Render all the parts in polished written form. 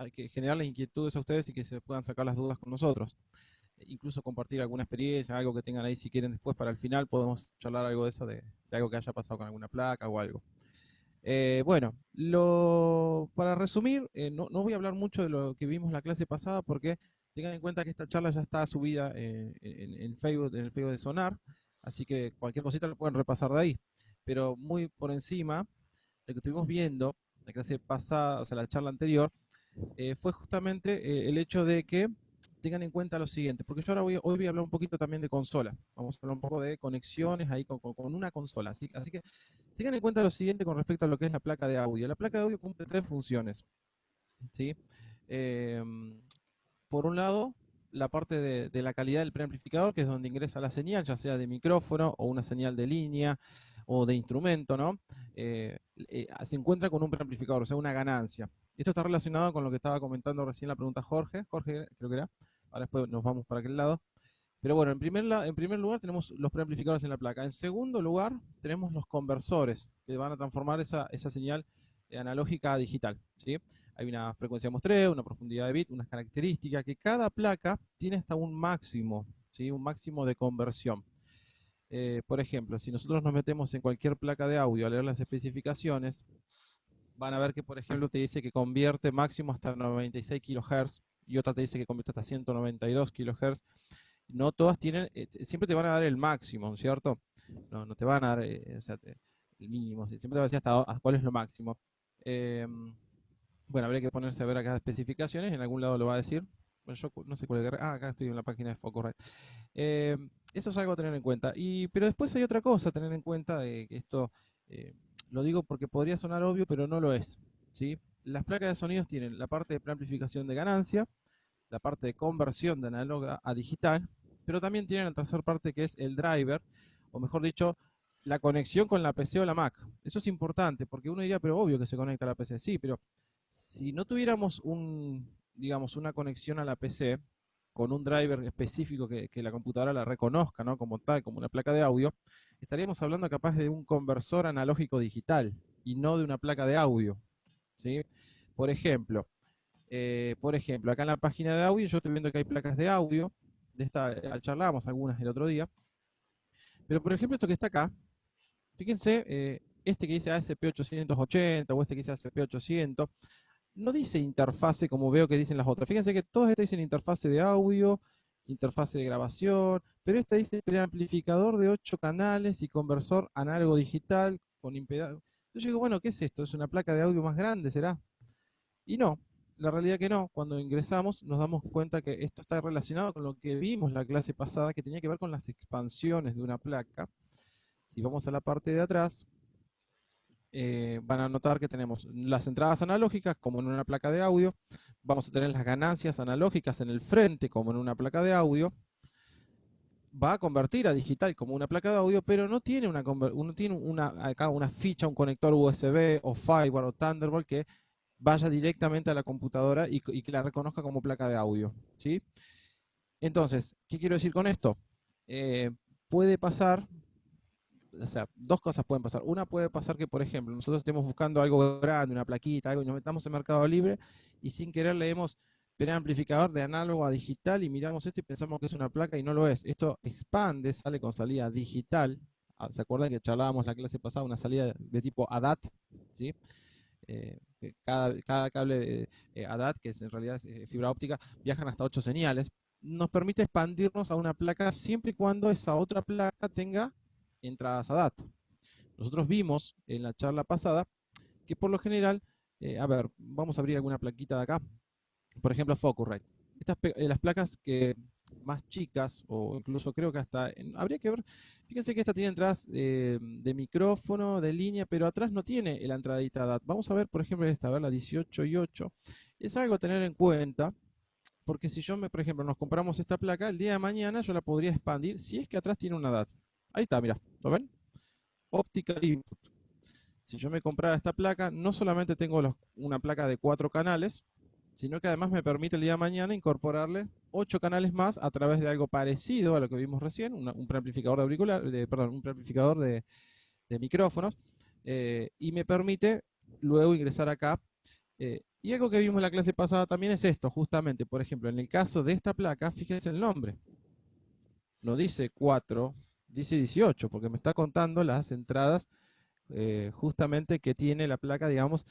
hay que generarles inquietudes a ustedes y que se puedan sacar las dudas con nosotros. Incluso compartir alguna experiencia, algo que tengan ahí si quieren después para el final, podemos charlar algo de eso, de algo que haya pasado con alguna placa o algo. Bueno, para resumir, no voy a hablar mucho de lo que vimos la clase pasada porque tengan en cuenta que esta charla ya está subida en Facebook, en el Facebook de Sonar, así que cualquier cosita lo pueden repasar de ahí. Pero muy por encima, lo que estuvimos viendo la clase pasada, o sea, la charla anterior, fue justamente el hecho de que tengan en cuenta lo siguiente, porque yo ahora hoy voy a hablar un poquito también de consola, vamos a hablar un poco de conexiones ahí con una consola, así que tengan en cuenta lo siguiente con respecto a lo que es la placa de audio. La placa de audio cumple tres funciones, ¿sí? Eh, por un lado, la parte de la calidad del preamplificador, que es donde ingresa la señal, ya sea de micrófono o una señal de línea o de instrumento, ¿no? Se encuentra con un preamplificador, o sea, una ganancia. Esto está relacionado con lo que estaba comentando recién la pregunta Jorge creo que era, ahora después nos vamos para aquel lado. Pero bueno, en primer lugar tenemos los preamplificadores en la placa. En segundo lugar tenemos los conversores que van a transformar esa señal analógica a digital, ¿sí? Hay una frecuencia de muestreo, una profundidad de bit, unas características que cada placa tiene hasta un máximo, ¿sí? Un máximo de conversión. Por ejemplo, si nosotros nos metemos en cualquier placa de audio a leer las especificaciones, van a ver que, por ejemplo, te dice que convierte máximo hasta 96 kHz y otra te dice que convierte hasta 192 kHz. No todas tienen, siempre te van a dar el máximo, ¿cierto? No te van a dar o sea, el mínimo, siempre te va a decir hasta cuál es lo máximo. Eh, bueno, habría que ponerse a ver acá especificaciones, en algún lado lo va a decir. Bueno, yo no sé cuál es. Ah, acá estoy en la página de Focusrite. Eh, Eso es algo a tener en cuenta. Pero después hay otra cosa a tener en cuenta, de que esto eh, lo digo porque podría sonar obvio, pero no lo es, ¿sí? Las placas de sonidos tienen la parte de preamplificación de ganancia, la parte de conversión de análoga a digital, pero también tienen la tercera parte que es el driver, o mejor dicho, la conexión con la PC o la Mac. Eso es importante, porque uno diría, pero obvio que se conecta a la PC. Sí, pero si no tuviéramos digamos, una conexión a la PC con un driver específico que la computadora la reconozca, ¿no? Como tal, como una placa de audio, estaríamos hablando capaz de un conversor analógico digital y no de una placa de audio, ¿sí? Por ejemplo, acá en la página de audio yo estoy viendo que hay placas de audio, de esta charlábamos algunas el otro día, pero por ejemplo esto que está acá, fíjense, este que dice ASP880 o este que dice ASP800, no dice interfase como veo que dicen las otras. Fíjense que todas estas dicen interfase de audio, interfase de grabación, pero esta dice preamplificador de 8 canales y conversor análogo digital con impedancia. Yo digo, bueno, ¿qué es esto? ¿Es una placa de audio más grande, será? Y no, la realidad que no. Cuando ingresamos nos damos cuenta que esto está relacionado con lo que vimos la clase pasada, que tenía que ver con las expansiones de una placa. Si vamos a la parte de atrás, van a notar que tenemos las entradas analógicas como en una placa de audio, vamos a tener las ganancias analógicas en el frente como en una placa de audio, va a convertir a digital como una placa de audio, pero no tiene acá una ficha, un conector USB o Firewire o Thunderbolt que vaya directamente a la computadora y que la reconozca como placa de audio, ¿sí? Entonces, ¿qué quiero decir con esto? Eh, Puede pasar, o sea, dos cosas pueden pasar. Una puede pasar que, por ejemplo, nosotros estemos buscando algo grande, una plaquita, algo, y nos metamos en Mercado Libre y sin querer leemos preamplificador de análogo a digital y miramos esto y pensamos que es una placa y no lo es. Esto expande, sale con salida digital. ¿Se acuerdan que charlábamos la clase pasada una salida de tipo ADAT? ¿Sí? Cada cable ADAT, que en realidad es fibra óptica, viajan hasta 8 señales. Nos permite expandirnos a una placa siempre y cuando esa otra placa tenga entradas ADAT. Nosotros vimos en la charla pasada que por lo general, a ver, vamos a abrir alguna plaquita de acá, por ejemplo Focusrite. Las placas que más chicas, o incluso creo que hasta, habría que ver, fíjense que esta tiene entradas de micrófono, de línea, pero atrás no tiene la entradita DAT. Vamos a ver, por ejemplo, esta, a ver, la 18 y 8. Es algo a tener en cuenta, porque si por ejemplo, nos compramos esta placa, el día de mañana yo la podría expandir si es que atrás tiene una DAT. Ahí está, mira, ¿lo ven? Optical Input. Si yo me comprara esta placa, no solamente tengo una placa de 4 canales, sino que además me permite el día de mañana incorporarle 8 canales más a través de algo parecido a lo que vimos recién, un preamplificador de perdón, un preamplificador de micrófonos, y me permite luego ingresar acá Y algo que vimos en la clase pasada también es esto, justamente, por ejemplo, en el caso de esta placa, fíjense el nombre. No dice 4, dice 18, porque me está contando las entradas justamente que tiene la placa, digamos,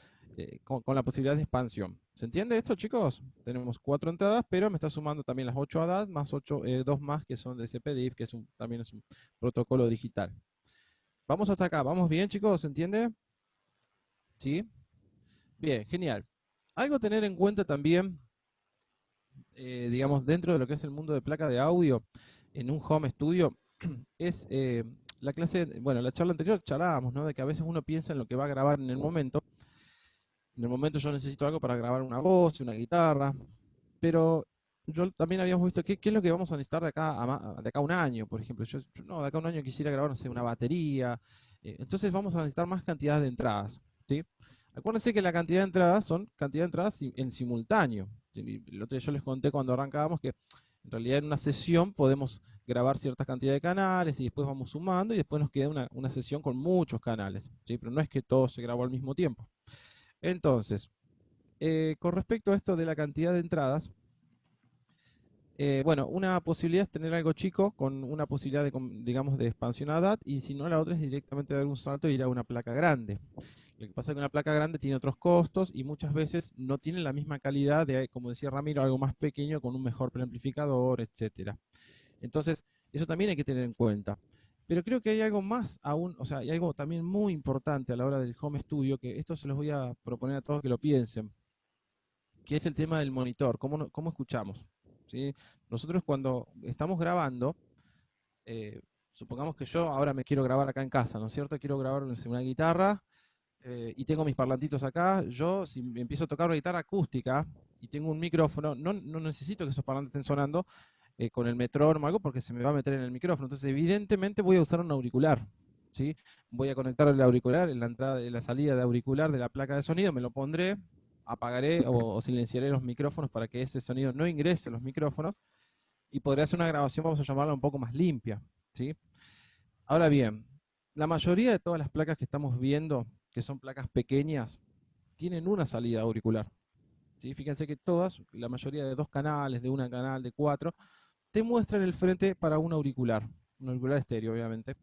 con la posibilidad de expansión. ¿Se entiende esto, chicos? Tenemos 4 entradas, pero me está sumando también las 8 ADAT más 8, 2 más que son de CPDIF, que también es un protocolo digital. Vamos hasta acá, ¿vamos bien, chicos? ¿Se entiende? ¿Sí? Bien, genial. Algo a tener en cuenta también, digamos, dentro de lo que es el mundo de placa de audio, en un home studio, es la clase, bueno, la charla anterior charlábamos, ¿no? De que a veces uno piensa en lo que va a grabar en el momento. En el momento yo necesito algo para grabar una voz, una guitarra, pero yo también habíamos visto qué es lo que vamos a necesitar de acá a un año, por ejemplo. No, de acá a un año quisiera grabar, no sé, una batería. Entonces vamos a necesitar más cantidad de entradas, ¿sí? Acuérdense que la cantidad de entradas son cantidad de entradas en simultáneo. El otro día yo les conté cuando arrancábamos que en realidad en una sesión podemos grabar cierta cantidad de canales y después vamos sumando y después nos queda una sesión con muchos canales, ¿sí? Pero no es que todo se grabó al mismo tiempo. Entonces, con respecto a esto de la cantidad de entradas, bueno, una posibilidad es tener algo chico con una posibilidad de, digamos, de expansión a DAT y si no, la otra es directamente dar un salto e ir a una placa grande. Lo que pasa es que una placa grande tiene otros costos y muchas veces no tiene la misma calidad de, como decía Ramiro, algo más pequeño con un mejor preamplificador, etcétera. Entonces, eso también hay que tener en cuenta. Pero creo que hay algo más aún, o sea, hay algo también muy importante a la hora del home studio, que esto se los voy a proponer a todos que lo piensen, que es el tema del monitor, cómo escuchamos. ¿Sí? Nosotros cuando estamos grabando, supongamos que yo ahora me quiero grabar acá en casa, ¿no es cierto? Quiero grabar una guitarra y tengo mis parlantitos acá. Yo, si empiezo a tocar una guitarra acústica y tengo un micrófono, no necesito que esos parlantes estén sonando con el metrónomo o algo porque se me va a meter en el micrófono. Entonces, evidentemente voy a usar un auricular. ¿Sí? Voy a conectar el auricular en la entrada, en la salida de auricular de la placa de sonido, me lo pondré, apagaré o silenciaré los micrófonos para que ese sonido no ingrese a los micrófonos y podré hacer una grabación, vamos a llamarla un poco más limpia, ¿sí? Ahora bien, la mayoría de todas las placas que estamos viendo, que son placas pequeñas, tienen una salida auricular, ¿sí? Fíjense que todas, la mayoría de 2 canales, de un canal, de 4, te muestran el frente para un auricular estéreo, obviamente.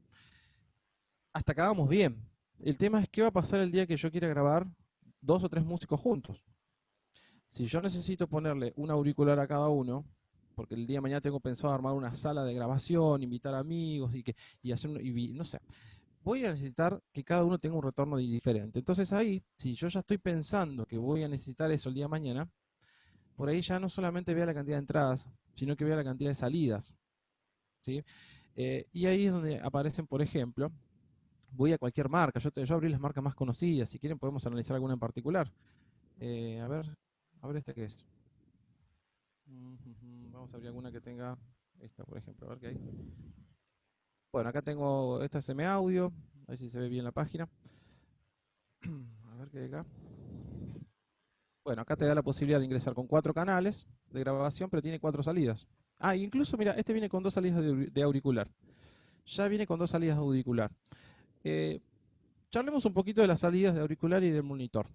Hasta acá vamos bien. El tema es qué va a pasar el día que yo quiera grabar 2 o 3 músicos juntos. Si yo necesito ponerle un auricular a cada uno, porque el día de mañana tengo pensado armar una sala de grabación, invitar amigos y hacer no sé, voy a necesitar que cada uno tenga un retorno diferente. Entonces ahí, si yo ya estoy pensando que voy a necesitar eso el día de mañana, por ahí ya no solamente vea la cantidad de entradas, sino que vea la cantidad de salidas, ¿sí? Y ahí es donde aparecen, por ejemplo, voy a cualquier marca, yo abrí las marcas más conocidas, si quieren podemos analizar alguna en particular. A ver esta que es. Vamos a abrir alguna que tenga esta, por ejemplo, a ver qué hay. Bueno, acá tengo esta SM Audio, a ver si se ve bien la página. A ver qué hay acá. Bueno, acá te da la posibilidad de ingresar con 4 canales de grabación, pero tiene 4 salidas. Ah, incluso, mira, este viene con 2 salidas de auricular. Ya viene con 2 salidas de auricular. Eh, Charlemos un poquito de las salidas de auricular y del monitor.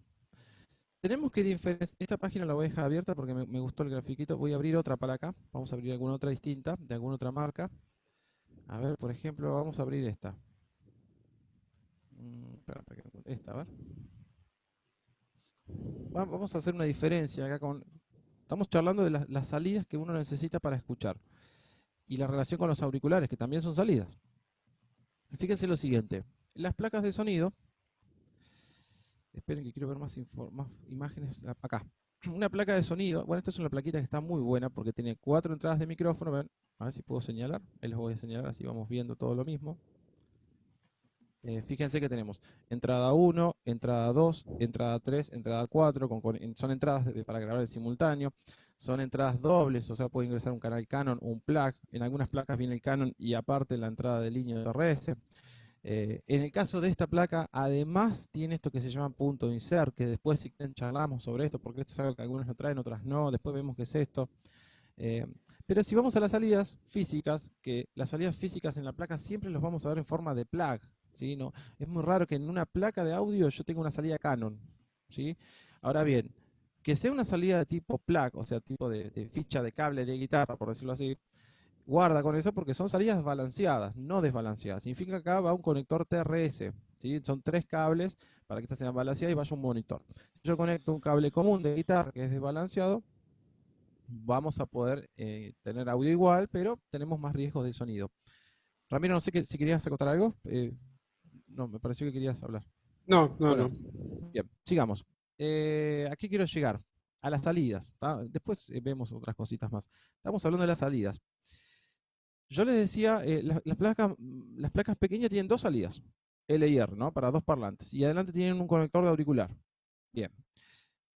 Tenemos que diferenciar, esta página la voy a dejar abierta porque me gustó el grafiquito. Voy a abrir otra para acá, vamos a abrir alguna otra distinta, de alguna otra marca. A ver, por ejemplo, vamos a abrir esta. Esta, a ver. Vamos a hacer una diferencia acá con... Estamos charlando de las salidas que uno necesita para escuchar. Y la relación con los auriculares, que también son salidas. Fíjense lo siguiente. Las placas de sonido... Esperen que quiero ver más imágenes acá. Una placa de sonido... Bueno, esta es una plaquita que está muy buena porque tiene 4 entradas de micrófono. Ven, a ver si puedo señalar. Ahí les voy a señalar, así vamos viendo todo lo mismo. Fíjense que tenemos entrada 1, entrada 2, entrada 3, entrada 4, son entradas para grabar en simultáneo, son entradas dobles, o sea, puede ingresar un canal Canon o un plug, en algunas placas viene el Canon y aparte la entrada de línea de RS. En el caso de esta placa, además tiene esto que se llama punto de insert, que después si quieren charlamos sobre esto, porque esto es algo que algunos lo traen, otras no, después vemos qué es esto. Pero si vamos a las salidas físicas, que las salidas físicas en la placa siempre los vamos a ver en forma de plug, ¿sí? No, es muy raro que en una placa de audio yo tenga una salida Canon, ¿sí? Ahora bien, que sea una salida de tipo plug, o sea, tipo de ficha de cable de guitarra, por decirlo así, guarda con eso porque son salidas balanceadas, no desbalanceadas. Significa que acá va un conector TRS, ¿sí? Son 3 cables para que esta sea balanceada y vaya un monitor. Si yo conecto un cable común de guitarra que es desbalanceado, vamos a poder tener audio igual, pero tenemos más riesgos de sonido. Ramiro, no sé si querías acotar algo. No, me pareció que querías hablar. No, no, Bueno, no. bien, sigamos. ¿A qué quiero llegar? A las salidas. Después vemos otras cositas más. Estamos hablando de las salidas. Yo les decía, las placas pequeñas tienen 2 salidas, L y R, ¿no? Para 2 parlantes. Y adelante tienen un conector de auricular. Bien.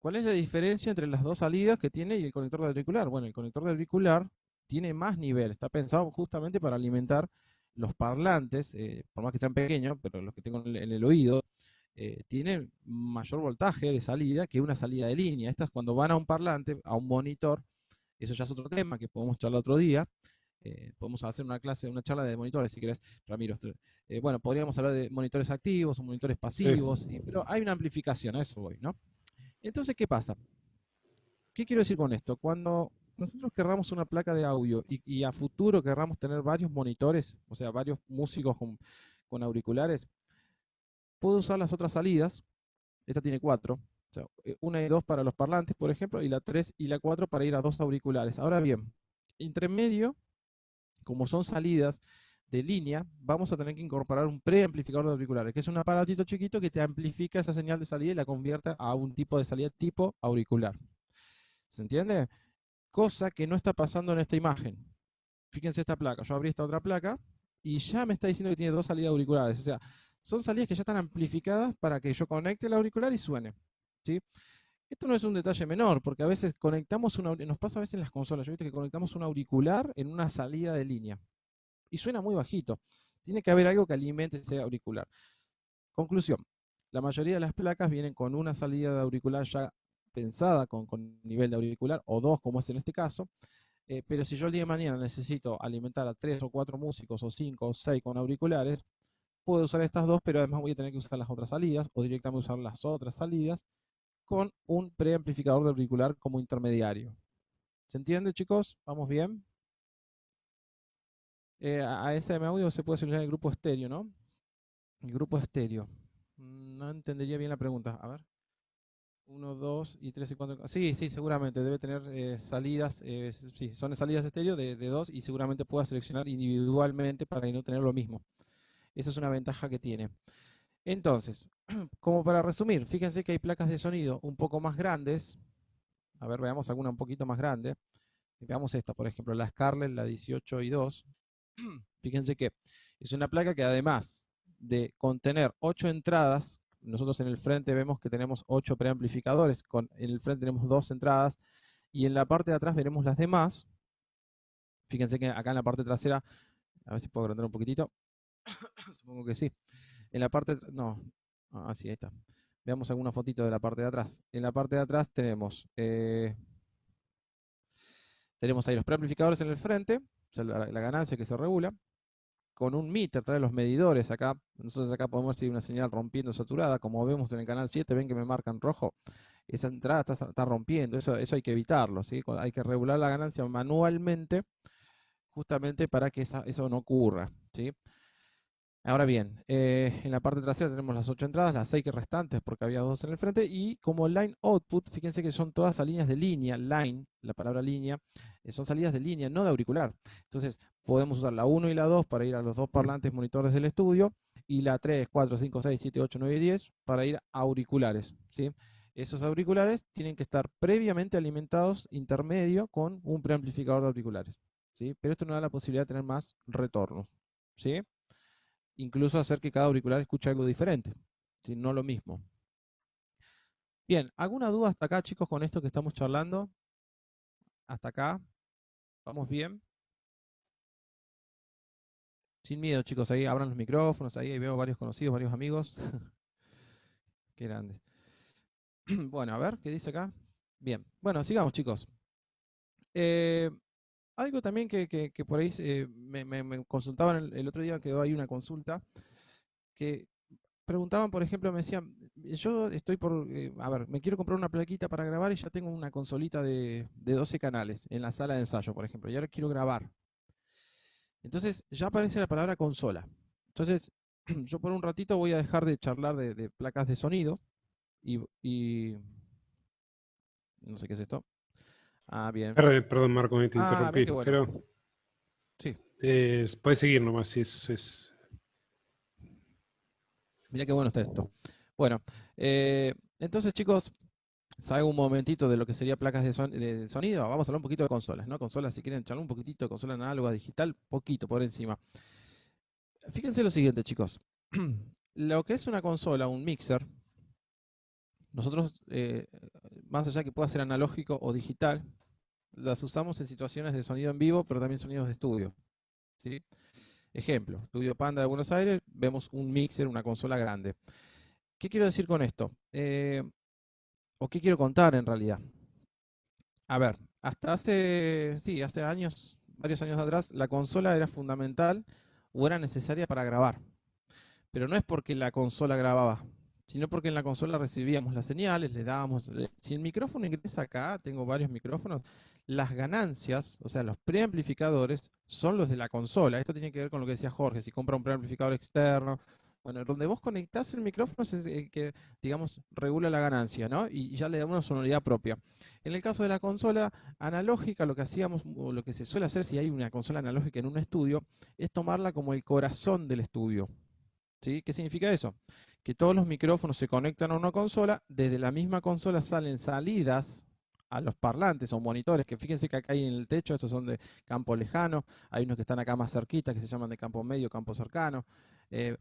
¿Cuál es la diferencia entre las 2 salidas que tiene y el conector de auricular? Bueno, el conector de auricular tiene más nivel. Está pensado justamente para alimentar los parlantes, por más que sean pequeños, pero los que tengo en el oído, tienen mayor voltaje de salida que una salida de línea. Estas cuando van a un parlante, a un monitor, eso ya es otro tema que podemos charlar otro día. Podemos hacer una charla de monitores si querés, Ramiro. Bueno, podríamos hablar de monitores activos o monitores Sí. pasivos, pero hay una amplificación, a eso voy, ¿no? Entonces, ¿qué pasa? ¿Qué quiero decir con esto? Cuando nosotros querramos una placa de audio y a futuro querramos tener varios monitores, o sea, varios músicos con auriculares, puedo usar las otras salidas. Esta tiene 4. O sea, una y 2 para los parlantes, por ejemplo, y la 3 y la 4 para ir a 2 auriculares. Ahora bien, entre medio, como son salidas de línea, vamos a tener que incorporar un preamplificador de auriculares, que es un aparatito chiquito que te amplifica esa señal de salida y la convierte a un tipo de salida tipo auricular. ¿Se entiende? Cosa que no está pasando en esta imagen. Fíjense esta placa. Yo abrí esta otra placa y ya me está diciendo que tiene 2 salidas auriculares. O sea, son salidas que ya están amplificadas para que yo conecte el auricular y suene. ¿Sí? Esto no es un detalle menor, porque a veces nos pasa a veces en las consolas, yo viste que conectamos un auricular en una salida de línea y suena muy bajito. Tiene que haber algo que alimente ese auricular. Conclusión, la mayoría de las placas vienen con una salida de auricular ya pensada con nivel de auricular, o 2 como es en este caso, pero si yo el día de mañana necesito alimentar a 3 o 4 músicos, o 5 o 6 con auriculares, puedo usar estas 2, pero además voy a tener que usar las otras salidas, o directamente usar las otras salidas, con un preamplificador de auricular como intermediario. ¿Se entiende, chicos? ¿Vamos bien? A SM Audio se puede solucionar el grupo estéreo, ¿no? El grupo estéreo. No entendería bien la pregunta. A ver. 1, 2 y 3 y 4. Sí, sí, seguramente debe tener salidas. Sí, son salidas estéreo de 2 y seguramente pueda seleccionar individualmente para no tener lo mismo. Esa es una ventaja que tiene. Entonces, como para resumir, fíjense que hay placas de sonido un poco más grandes. A ver, veamos alguna un poquito más grande. Veamos esta, por ejemplo, la Scarlett, la 18 y 2. Fíjense que es una placa que además de contener 8 entradas, nosotros en el frente vemos que tenemos 8 preamplificadores, en el frente tenemos 2 entradas y en la parte de atrás veremos las demás. Fíjense que acá en la parte trasera, a ver si puedo agrandar un poquitito, supongo que sí. En la parte, no, así, ahí está. Veamos alguna fotito de la parte de atrás. En la parte de atrás tenemos ahí los preamplificadores en el frente, o sea, la ganancia que se regula, con un meter, trae los medidores acá. Nosotros acá podemos ver si hay una señal rompiendo saturada, como vemos en el canal 7, ven que me marcan rojo. Esa entrada está rompiendo, eso hay que evitarlo, ¿sí? Hay que regular la ganancia manualmente, justamente para que eso no ocurra, ¿sí? Ahora bien, en la parte trasera tenemos las 8 entradas, las 6 que restantes porque había 2 en el frente y como line output, fíjense que son todas salidas de línea, line, la palabra línea, son salidas de línea, no de auricular. Entonces podemos usar la 1 y la 2 para ir a los 2 parlantes monitores del estudio y la 3, 4, 5, 6, 7, 8, 9 y 10 para ir a auriculares, ¿sí? Esos auriculares tienen que estar previamente alimentados intermedio con un preamplificador de auriculares, ¿sí? Pero esto nos da la posibilidad de tener más retornos, ¿sí? Incluso hacer que cada auricular escuche algo diferente, ¿sí? No lo mismo. Bien, ¿alguna duda hasta acá, chicos, con esto que estamos charlando? Hasta acá, ¿vamos bien? Sin miedo, chicos, ahí abran los micrófonos, ahí veo varios conocidos, varios amigos. Qué grande. Bueno, a ver, ¿qué dice acá? Bien, bueno, sigamos, chicos. Eh, Algo también que por ahí me consultaban el otro día, que hay una consulta, que preguntaban, por ejemplo, me decían, yo estoy a ver, me quiero comprar una plaquita para grabar y ya tengo una consolita de 12 canales en la sala de ensayo, por ejemplo, y ahora quiero grabar. Entonces ya aparece la palabra consola. Entonces yo por un ratito voy a dejar de charlar de placas de sonido y no sé qué es esto. Ah, bien. Perdón, Marco, me te Ah, mira interrumpí, qué bueno. pero Sí, puedes seguir nomás si eso es. mira qué bueno está esto. Bueno, entonces chicos, salgo un momentito de lo que sería placas de sonido. Vamos a hablar un poquito de consolas, ¿no? Consolas, si quieren charlar un poquitito de consola análoga, digital, poquito por encima. Fíjense lo siguiente, chicos. Lo que es una consola, un mixer, nosotros, más allá que pueda ser analógico o digital, las usamos en situaciones de sonido en vivo, pero también sonidos de estudio. ¿Sí? Ejemplo, Estudio Panda de Buenos Aires, vemos un mixer, una consola grande. ¿Qué quiero decir con esto? ¿O qué quiero contar en realidad? A ver, hasta hace años, varios años atrás, la consola era fundamental o era necesaria para grabar. Pero no es porque la consola grababa, sino porque en la consola recibíamos las señales, le dábamos. Si el micrófono ingresa acá, tengo varios micrófonos, las ganancias, o sea, los preamplificadores, son los de la consola. Esto tiene que ver con lo que decía Jorge, si compra un preamplificador externo. Bueno, donde vos conectás el micrófono es el que, digamos, regula la ganancia, ¿no? Y ya le da una sonoridad propia. En el caso de la consola analógica, lo que hacíamos, o lo que se suele hacer si hay una consola analógica en un estudio, es tomarla como el corazón del estudio. ¿Sí? ¿Qué significa eso? Que todos los micrófonos se conectan a una consola, desde la misma consola salen salidas a los parlantes o monitores, que fíjense que acá hay en el techo, estos son de campo lejano, hay unos que están acá más cerquita, que se llaman de campo medio, campo cercano. Eh,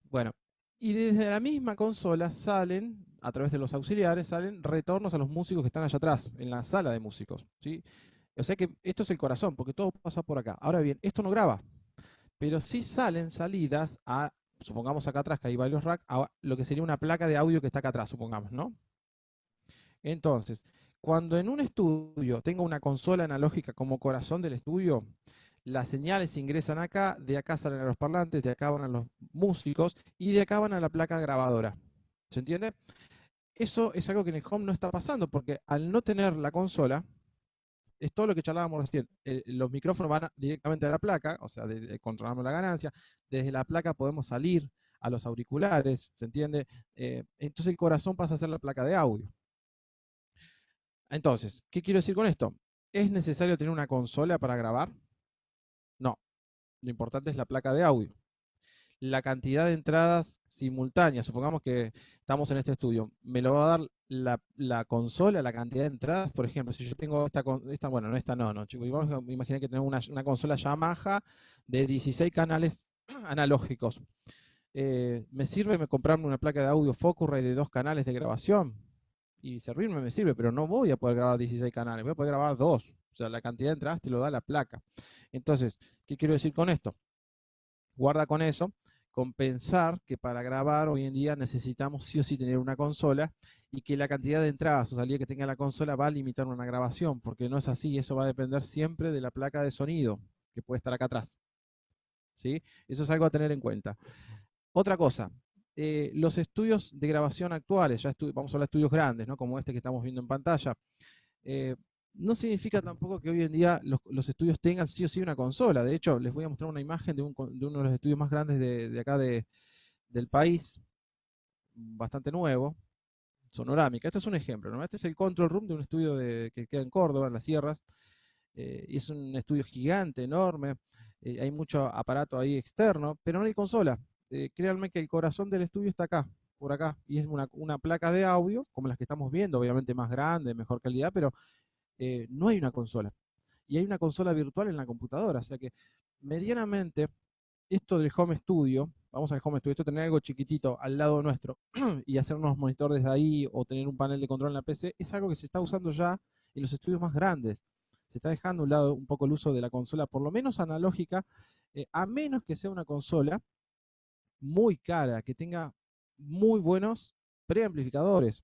bueno, y desde la misma consola salen, a través de los auxiliares, salen retornos a los músicos que están allá atrás, en la sala de músicos. ¿Sí? O sea que esto es el corazón, porque todo pasa por acá. Ahora bien, esto no graba, pero sí salen salidas a, supongamos acá atrás que hay varios racks, a lo que sería una placa de audio que está acá atrás, supongamos, ¿no? Entonces, cuando en un estudio tengo una consola analógica como corazón del estudio, las señales ingresan acá, de acá salen a los parlantes, de acá van a los músicos y de acá van a la placa grabadora. ¿Se entiende? Eso es algo que en el home no está pasando, porque al no tener la consola, es todo lo que charlábamos recién. Los micrófonos van directamente a la placa, o sea, controlamos la ganancia. Desde la placa podemos salir a los auriculares, ¿se entiende? Entonces el corazón pasa a ser la placa de audio. Entonces, ¿qué quiero decir con esto? ¿Es necesario tener una consola para grabar? No, lo importante es la placa de audio. La cantidad de entradas simultáneas, supongamos que estamos en este estudio, me lo va a dar la consola, la cantidad de entradas, por ejemplo, si yo tengo bueno, no esta no, chicos, y vamos a imaginar que tenemos una consola Yamaha de 16 canales analógicos. ¿Me sirve comprarme una placa de audio Focusrite de 2 canales de grabación? Y servirme me sirve, pero no voy a poder grabar 16 canales, voy a poder grabar 2. O sea, la cantidad de entradas te lo da la placa. Entonces, ¿qué quiero decir con esto? Guarda con eso, con pensar que para grabar hoy en día necesitamos sí o sí tener una consola y que la cantidad de entradas o salidas que tenga la consola va a limitar una grabación, porque no es así, eso va a depender siempre de la placa de sonido que puede estar acá atrás. ¿Sí? Eso es algo a tener en cuenta. Otra cosa, los estudios de grabación actuales, vamos a hablar de estudios grandes, ¿no? Como este que estamos viendo en pantalla, eh, no significa tampoco que hoy en día los estudios tengan sí o sí una consola. De hecho, les voy a mostrar una imagen de uno de los estudios más grandes de acá del país, bastante nuevo, Sonorámica. Esto es un ejemplo, ¿no? Este es el control room de un estudio que queda en Córdoba, en las sierras. Y es un estudio gigante, enorme. Hay mucho aparato ahí externo, pero no hay consola. Créanme que el corazón del estudio está acá, por acá, y es una placa de audio, como las que estamos viendo, obviamente más grande, mejor calidad, pero no hay una consola. Y hay una consola virtual en la computadora, o sea que medianamente esto del home studio, vamos al home studio, esto tener algo chiquitito al lado nuestro y hacer unos monitores desde ahí o tener un panel de control en la PC, es algo que se está usando ya en los estudios más grandes. Se está dejando a un lado un poco el uso de la consola, por lo menos analógica, a menos que sea una consola muy cara, que tenga muy buenos preamplificadores.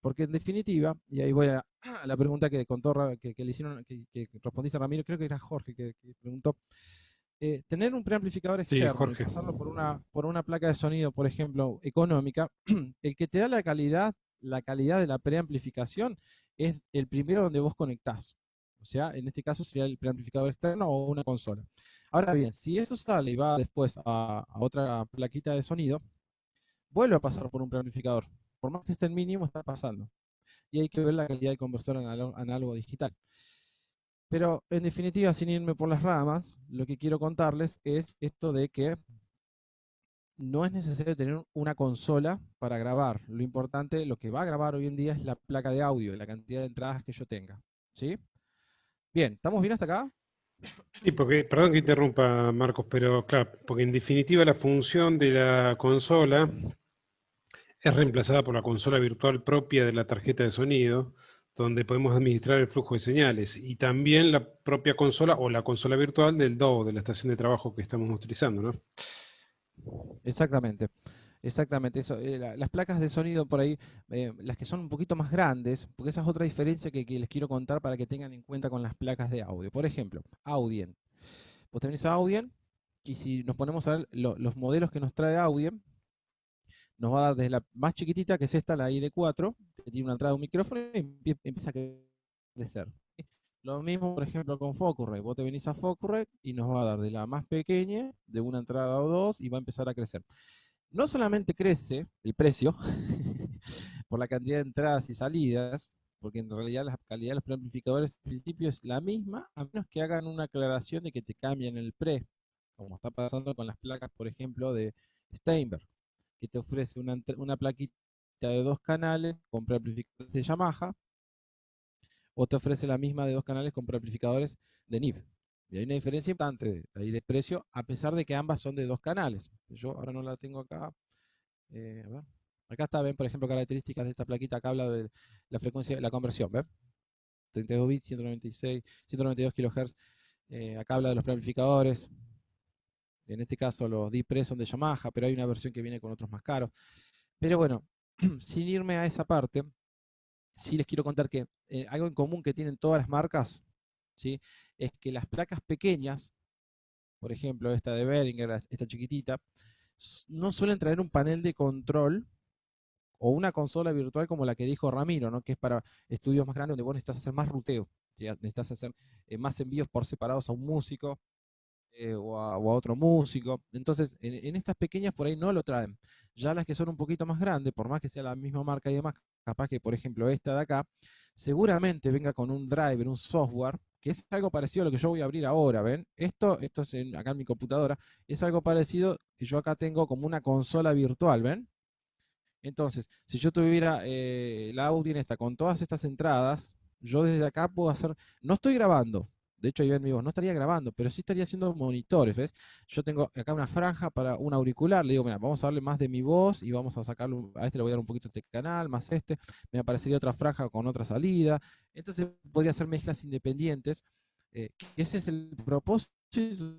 Porque en definitiva, y ahí voy a la pregunta que contó, que le hicieron, que respondiste a Ramiro, creo que era Jorge que preguntó, tener un preamplificador Sí, externo y Jorge. pasarlo por una placa de sonido, por ejemplo, económica, el que te da la calidad de la preamplificación es el primero donde vos conectás. O sea, en este caso sería el preamplificador externo o una consola. Ahora bien, si eso sale y va después a otra plaquita de sonido, vuelve a pasar por un preamplificador. Por más que esté en mínimo, está pasando. Y hay que ver la calidad de conversor análogo digital. Pero en definitiva, sin irme por las ramas, lo que quiero contarles es esto de que no es necesario tener una consola para grabar. Lo importante, lo que va a grabar hoy en día es la placa de audio y la cantidad de entradas que yo tenga. ¿Sí? Bien, ¿estamos bien hasta acá? Sí, porque, perdón que interrumpa, Marcos, pero claro, porque en definitiva la función de la consola es reemplazada por la consola virtual propia de la tarjeta de sonido, donde podemos administrar el flujo de señales, y también la propia consola o la consola virtual del DAW, de la estación de trabajo que estamos utilizando, ¿no? Exactamente. Exactamente, eso, las placas de sonido por ahí, las que son un poquito más grandes, porque esa es otra diferencia que les quiero contar para que tengan en cuenta con las placas de audio. Por ejemplo, Audien. Vos te venís a Audien y si nos ponemos a ver los modelos que nos trae Audien, nos va a dar desde la más chiquitita, que es esta, la ID4, que tiene una entrada de un micrófono y empieza a crecer. Lo mismo, por ejemplo, con Focusrite. Vos te venís a Focusrite y nos va a dar de la más pequeña, de una entrada o dos, y va a empezar a crecer. No solamente crece el precio por la cantidad de entradas y salidas, porque en realidad la calidad de los preamplificadores al principio es la misma, a menos que hagan una aclaración de que te cambian el pre, como está pasando con las placas, por ejemplo, de Steinberg, que te ofrece una plaquita de 2 canales con preamplificadores de Yamaha, o te ofrece la misma de 2 canales con preamplificadores de NIV. Y hay una diferencia importante ahí de precio, a pesar de que ambas son de 2 canales. Yo ahora no la tengo acá. A ver. Acá está, ven, por ejemplo, características de esta plaquita. Acá habla de la frecuencia, la conversión, ¿ven? 32 bits, 196, 192 kHz. Acá habla de los preamplificadores. En este caso los D-Pre son de Yamaha, pero hay una versión que viene con otros más caros. Pero bueno, sin irme a esa parte, sí les quiero contar que algo en común que tienen todas las marcas, ¿sí? Es que las placas pequeñas, por ejemplo esta de Behringer, esta chiquitita, no suelen traer un panel de control o una consola virtual como la que dijo Ramiro, ¿no? Que es para estudios más grandes donde vos necesitas hacer más ruteo, ¿sí? Necesitas hacer más envíos por separados a un músico o a otro músico. Entonces, en estas pequeñas por ahí no lo traen. Ya las que son un poquito más grandes, por más que sea la misma marca y demás, capaz que, por ejemplo, esta de acá, seguramente venga con un driver, un software, que es algo parecido a lo que yo voy a abrir ahora, ¿ven? Esto es acá en mi computadora, es algo parecido que yo acá tengo como una consola virtual, ¿ven? Entonces, si yo tuviera la Audi en esta con todas estas entradas, yo desde acá puedo hacer, no estoy grabando, de hecho ahí ven mi voz, no estaría grabando, pero sí estaría haciendo monitores, ¿ves? Yo tengo acá una franja para un auricular, le digo, mira, vamos a darle más de mi voz y vamos a sacarlo, a este le voy a dar un poquito de este canal, más este, me aparecería otra franja con otra salida, entonces podría hacer mezclas independientes, que ese es el propósito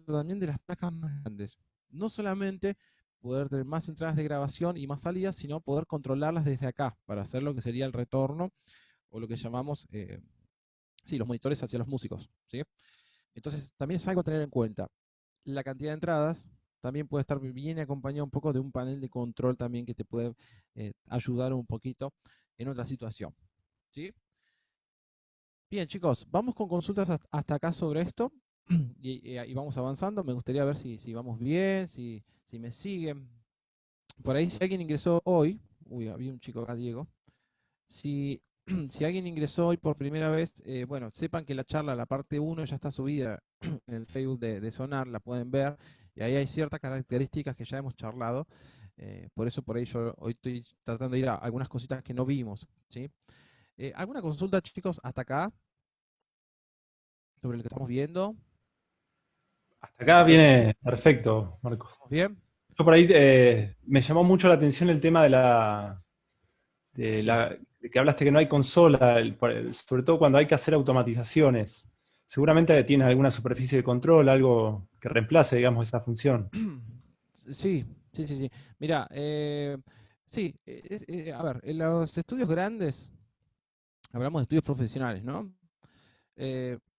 también de las placas más grandes. No solamente poder tener más entradas de grabación y más salidas, sino poder controlarlas desde acá para hacer lo que sería el retorno o lo que llamamos, sí, los monitores hacia los músicos, ¿sí? Entonces, también es algo a tener en cuenta. La cantidad de entradas también puede estar bien acompañado un poco de un panel de control también que te puede ayudar un poquito en otra situación, ¿sí? Bien, chicos, vamos con consultas hasta acá sobre esto y vamos avanzando. Me gustaría ver si vamos bien, si me siguen. Por ahí, si alguien ingresó hoy, uy, había un chico acá, Diego. Si, si alguien ingresó hoy por primera vez, bueno, sepan que la charla, la parte uno ya está subida en el Facebook de Sonar, la pueden ver, y ahí hay ciertas características que ya hemos charlado. Por eso, por ahí yo hoy estoy tratando de ir a algunas cositas que no vimos, ¿sí? ¿Alguna consulta, chicos, hasta acá sobre lo que estamos viendo? Hasta acá viene perfecto, Marcos. ¿Estamos bien? Yo por ahí me llamó mucho la atención el tema Sí. de que hablaste que no hay consola, sobre todo cuando hay que hacer automatizaciones. Seguramente tienes alguna superficie de control, algo que reemplace, digamos, esa función. Sí, sí, sí, sí. Mira, sí, a ver, en los estudios grandes, hablamos de estudios profesionales, ¿no?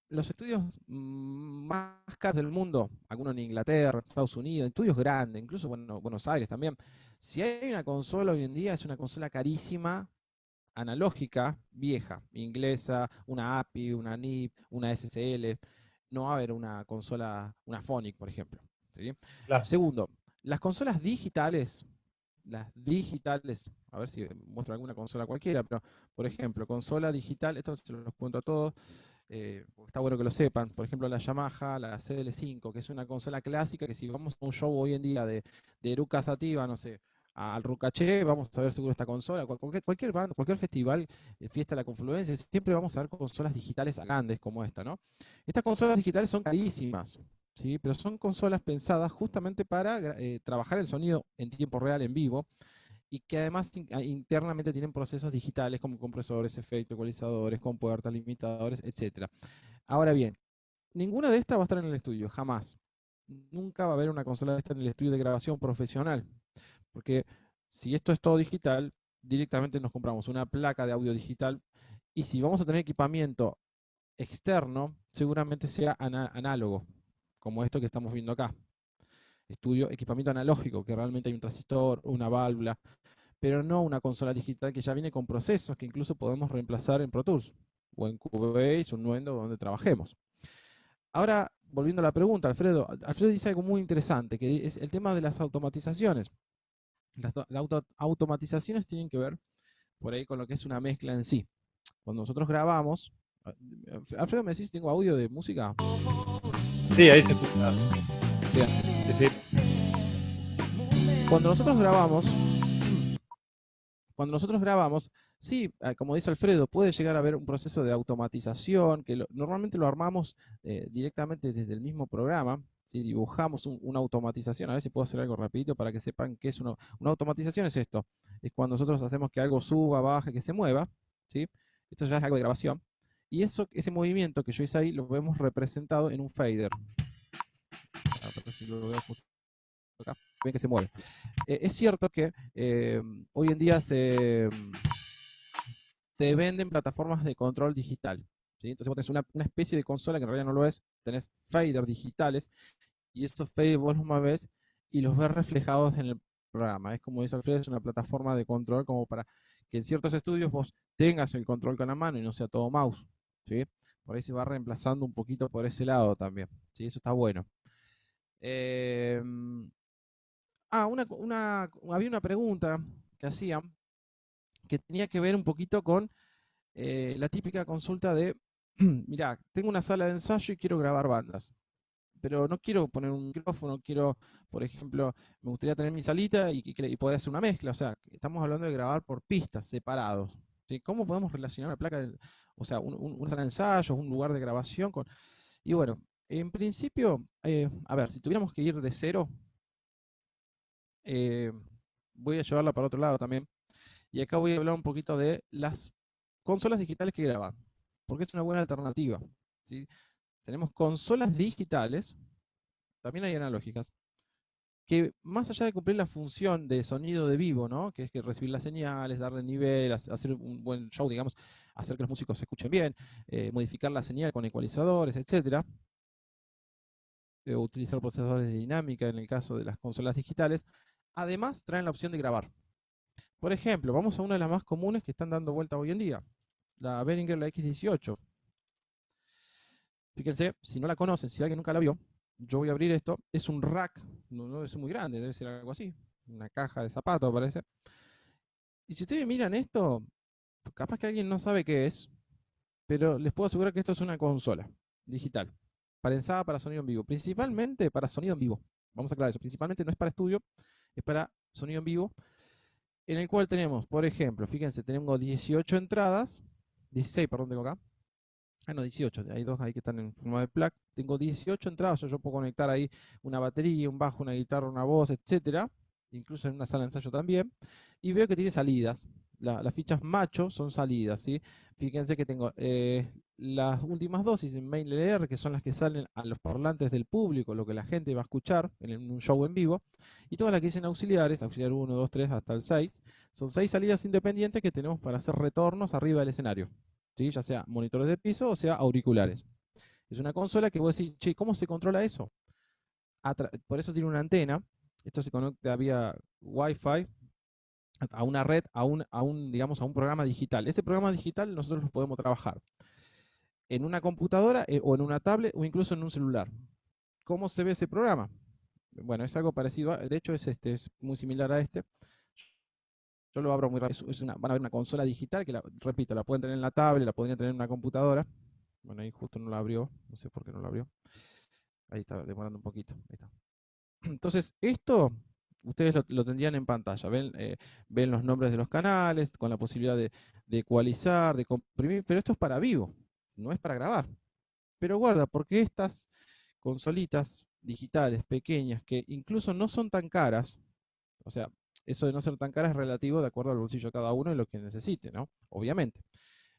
los estudios más caros del mundo, algunos en Inglaterra, Estados Unidos, estudios grandes, incluso bueno, Buenos Aires también, si hay una consola hoy en día, es una consola carísima, analógica, vieja, inglesa, una API, una NIP, una SSL, no va a haber una consola, una Phonic, por ejemplo. ¿Sí? Claro. Segundo, las consolas digitales, a ver si muestro alguna consola cualquiera, pero por ejemplo, consola digital, esto se los cuento a todos, porque está bueno que lo sepan, por ejemplo la Yamaha, la CL5, que es una consola clásica que si vamos a un show hoy en día de Eruca Sativa, no sé, al Rucaché, vamos a ver seguro esta consola, cualquier banda, cualquier festival, fiesta de la Confluencia, siempre vamos a ver consolas digitales grandes como esta, ¿no? Estas consolas digitales son carísimas, ¿sí? Pero son consolas pensadas justamente para trabajar el sonido en tiempo real, en vivo, y que además internamente tienen procesos digitales como compresores, efectos, ecualizadores, compuertas, limitadores, etcétera. Ahora bien, ninguna de estas va a estar en el estudio, jamás. Nunca va a haber una consola de esta en el estudio de grabación profesional, porque si esto es todo digital, directamente nos compramos una placa de audio digital y si vamos a tener equipamiento externo, seguramente sea análogo, como esto que estamos viendo acá. Estudio, equipamiento analógico, que realmente hay un transistor, una válvula, pero no una consola digital que ya viene con procesos que incluso podemos reemplazar en Pro Tools o en Cubase o en Nuendo donde trabajemos. Ahora, volviendo a la pregunta, Alfredo dice algo muy interesante, que es el tema de las automatizaciones. Las automatizaciones tienen que ver por ahí con lo que es una mezcla en sí. Cuando nosotros grabamos, Alfredo, ¿me decís si tengo audio de música? Sí, ahí se escucha. Bien. Sí, sí. Cuando nosotros grabamos, sí, como dice Alfredo, puede llegar a haber un proceso de automatización, que normalmente lo armamos directamente desde el mismo programa, ¿sí? Dibujamos una automatización, a ver si puedo hacer algo rapidito para que sepan qué es una automatización, es esto, es cuando nosotros hacemos que algo suba, baje, que se mueva, ¿sí? Esto ya es algo de grabación, y ese movimiento que yo hice ahí lo vemos representado en un fader. A ver si lo veo justo acá, ven que se mueve. Es cierto que hoy en día te venden plataformas de control digital. ¿Sí? Entonces vos tenés una especie de consola que en realidad no lo es, tenés faders digitales y esos faders vos los movés y los ves reflejados en el programa. Es como dice Alfredo, es una plataforma de control como para que en ciertos estudios vos tengas el control con la mano y no sea todo mouse. ¿Sí? Por ahí se va reemplazando un poquito por ese lado también. ¿Sí? Eso está bueno. Eh, había una pregunta que hacían que tenía que ver un poquito con la típica consulta de, mirá, tengo una sala de ensayo y quiero grabar bandas, pero no quiero poner un micrófono, quiero, por ejemplo, me gustaría tener mi salita y poder hacer una mezcla, o sea, estamos hablando de grabar por pistas, separados. ¿Sí? ¿Cómo podemos relacionar una placa, o sea, una sala de ensayo, un lugar de grabación con... Y bueno, en principio, a ver, si tuviéramos que ir de cero, eh, voy a llevarla para otro lado también. Y acá voy a hablar un poquito de las consolas digitales que graban, porque es una buena alternativa. ¿Sí? Tenemos consolas digitales, también hay analógicas, que más allá de cumplir la función de sonido de vivo, ¿no? Que es que recibir las señales, darle nivel, hacer un buen show, digamos, hacer que los músicos se escuchen bien, modificar la señal con ecualizadores, etcétera, utilizar procesadores de dinámica en el caso de las consolas digitales, además traen la opción de grabar. Por ejemplo, vamos a una de las más comunes que están dando vuelta hoy en día, la Behringer, la X18. Fíjense, si no la conocen, si alguien nunca la vio, yo voy a abrir esto. Es un rack, no es muy grande, debe ser algo así. Una caja de zapatos, parece. Y si ustedes miran esto, capaz que alguien no sabe qué es, pero les puedo asegurar que esto es una consola digital, pensada para sonido en vivo, principalmente para sonido en vivo. Vamos a aclarar eso, principalmente no es para estudio, es para sonido en vivo, en el cual tenemos, por ejemplo, fíjense, tenemos 18 entradas, 16, perdón, tengo acá. Ah, no, 18, hay dos ahí que están en forma de plug. Tengo 18 entradas, yo puedo conectar ahí una batería, un bajo, una guitarra, una voz, etcétera, incluso en una sala de ensayo también. Y veo que tiene salidas. Las fichas macho son salidas, ¿sí? Fíjense que tengo las últimas dosis en main LR, que son las que salen a los parlantes del público, lo que la gente va a escuchar en un show en vivo. Y todas las que dicen auxiliares, auxiliar 1, 2, 3 hasta el 6, son 6 salidas independientes que tenemos para hacer retornos arriba del escenario. ¿Sí? Ya sea monitores de piso o sea auriculares. Es una consola que vos decís, che, ¿cómo se controla eso? Por eso tiene una antena. Esto se conecta vía Wi-Fi a una red, digamos, a un programa digital. Este programa digital nosotros lo podemos trabajar en una computadora o en una tablet o incluso en un celular. ¿Cómo se ve ese programa? Bueno, es algo parecido, de hecho es muy similar a este. Yo lo abro muy rápido. Van a ver una consola digital que, repito, la pueden tener en la tablet, la podrían tener en una computadora. Bueno, ahí justo no la abrió, no sé por qué no la abrió. Ahí está demorando un poquito. Ahí está. Entonces, esto ustedes lo tendrían en pantalla. Ven los nombres de los canales, con la posibilidad de ecualizar, de comprimir, pero esto es para vivo, no es para grabar. Pero guarda, porque estas consolitas digitales pequeñas, que incluso no son tan caras, o sea, eso de no ser tan caras es relativo de acuerdo al bolsillo de cada uno y lo que necesite, ¿no? Obviamente.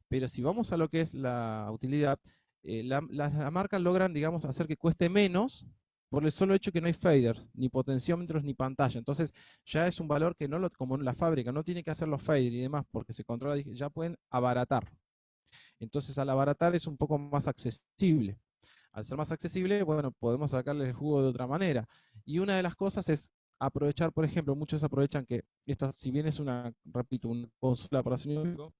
Pero si vamos a lo que es la utilidad, las marcas logran, digamos, hacer que cueste menos por el solo hecho que no hay faders, ni potenciómetros, ni pantalla. Entonces ya es un valor que no lo, como en la fábrica, no tiene que hacer los faders y demás, porque se controla, ya pueden abaratar. Entonces al abaratar es un poco más accesible. Al ser más accesible, bueno, podemos sacarle el jugo de otra manera. Y una de las cosas es aprovechar, por ejemplo, muchos aprovechan que esto, si bien es una, repito, una consola para sonido,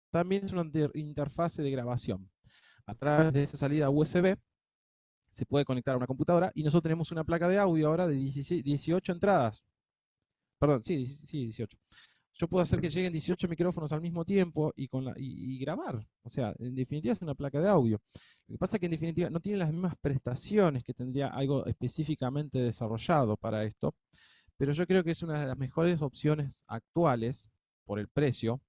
también es una interfase de grabación. A través de esa salida USB se puede conectar a una computadora y nosotros tenemos una placa de audio ahora de 18 entradas. Perdón, sí, 18. Yo puedo hacer que lleguen 18 micrófonos al mismo tiempo y grabar. O sea, en definitiva es una placa de audio. Lo que pasa es que en definitiva no tiene las mismas prestaciones que tendría algo específicamente desarrollado para esto, pero yo creo que es una de las mejores opciones actuales por el precio,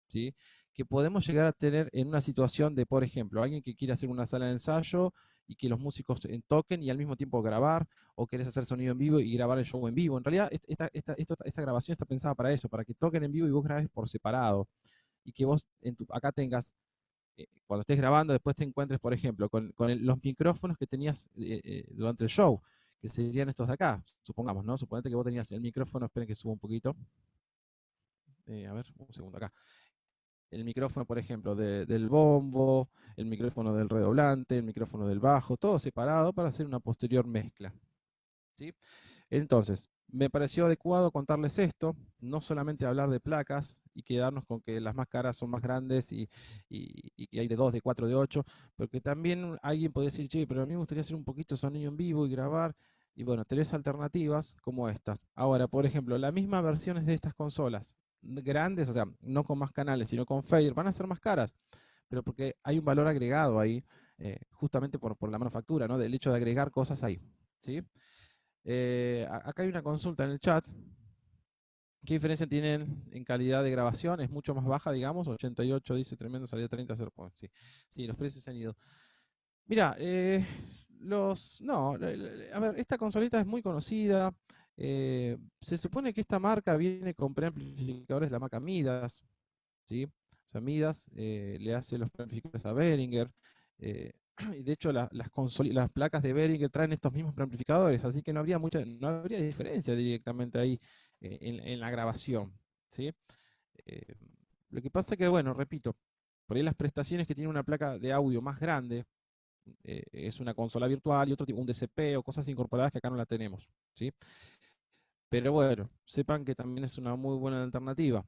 ¿sí? Que podemos llegar a tener en una situación de, por ejemplo, alguien que quiere hacer una sala de ensayo y que los músicos toquen y al mismo tiempo grabar, o querés hacer sonido en vivo y grabar el show en vivo. En realidad, esta grabación está pensada para eso, para que toquen en vivo y vos grabes por separado. Y que vos acá tengas, cuando estés grabando, después te encuentres, por ejemplo, con los micrófonos que tenías durante el show, que serían estos de acá, supongamos, ¿no? Suponete que vos tenías el micrófono, esperen que suba un poquito. A ver, un segundo acá. El micrófono, por ejemplo, del bombo, el micrófono del redoblante, el micrófono del bajo, todo separado para hacer una posterior mezcla, ¿sí? Entonces, me pareció adecuado contarles esto, no solamente hablar de placas y quedarnos con que las más caras son más grandes y que hay de 2, de 4, de 8, porque también alguien puede decir, che, pero a mí me gustaría hacer un poquito de sonido en vivo y grabar, y bueno, tenés alternativas como estas. Ahora, por ejemplo, las mismas versiones de estas consolas grandes, o sea, no con más canales, sino con fader, van a ser más caras, pero porque hay un valor agregado ahí, justamente por la manufactura, ¿no? Del hecho de agregar cosas ahí, ¿sí? Acá hay una consulta en el chat. ¿Qué diferencia tienen en calidad de grabación? Es mucho más baja, digamos. 88 dice tremendo, salida 30, 0. Sí, sí, los precios se han ido. Mira, no, a ver, esta consolita es muy conocida. Se supone que esta marca viene con preamplificadores de la marca Midas, ¿sí? O sea, Midas le hace los preamplificadores a Behringer. Y de hecho las placas de Behringer traen estos mismos preamplificadores, así que no habría diferencia directamente ahí en la grabación, ¿sí? Eh, lo que pasa es que, bueno, repito, por ahí las prestaciones que tiene una placa de audio más grande, es una consola virtual y otro tipo, un DCP o cosas incorporadas que acá no la tenemos, ¿sí? Pero bueno, sepan que también es una muy buena alternativa.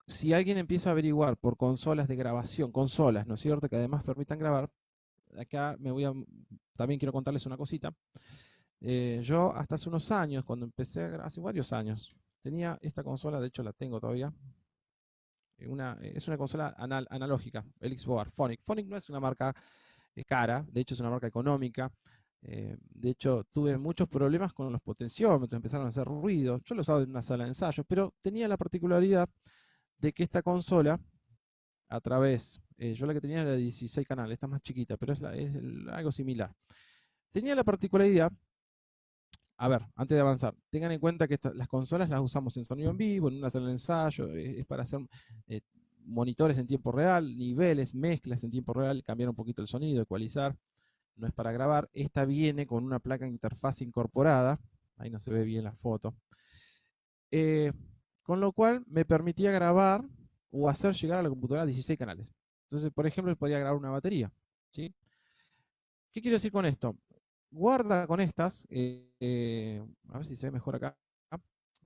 Si alguien empieza a averiguar por consolas de grabación, consolas, ¿no es cierto?, que además permitan grabar, acá también quiero contarles una cosita. Yo hasta hace unos años, cuando empecé, hace varios años, tenía esta consola, de hecho la tengo todavía. Es una consola analógica, el Xboard Phonic. Phonic no es una marca cara, de hecho es una marca económica. De hecho, tuve muchos problemas con los potenciómetros, empezaron a hacer ruido. Yo lo usaba en una sala de ensayos, pero tenía la particularidad de que esta consola, a través, yo la que tenía era de 16 canales, esta es más chiquita, pero es algo similar. Tenía la particularidad, a ver, antes de avanzar, tengan en cuenta que las consolas las usamos en sonido en vivo, en una sala de ensayo, es para hacer eh, monitores en tiempo real, niveles, mezclas en tiempo real, cambiar un poquito el sonido, ecualizar, no es para grabar. Esta viene con una placa interfaz incorporada, ahí no se ve bien la foto, eh, con lo cual me permitía grabar o hacer llegar a la computadora 16 canales. Entonces, por ejemplo, podía grabar una batería. ¿sí? ¿Qué quiero decir con esto? Guarda con estas, a ver si se ve mejor acá.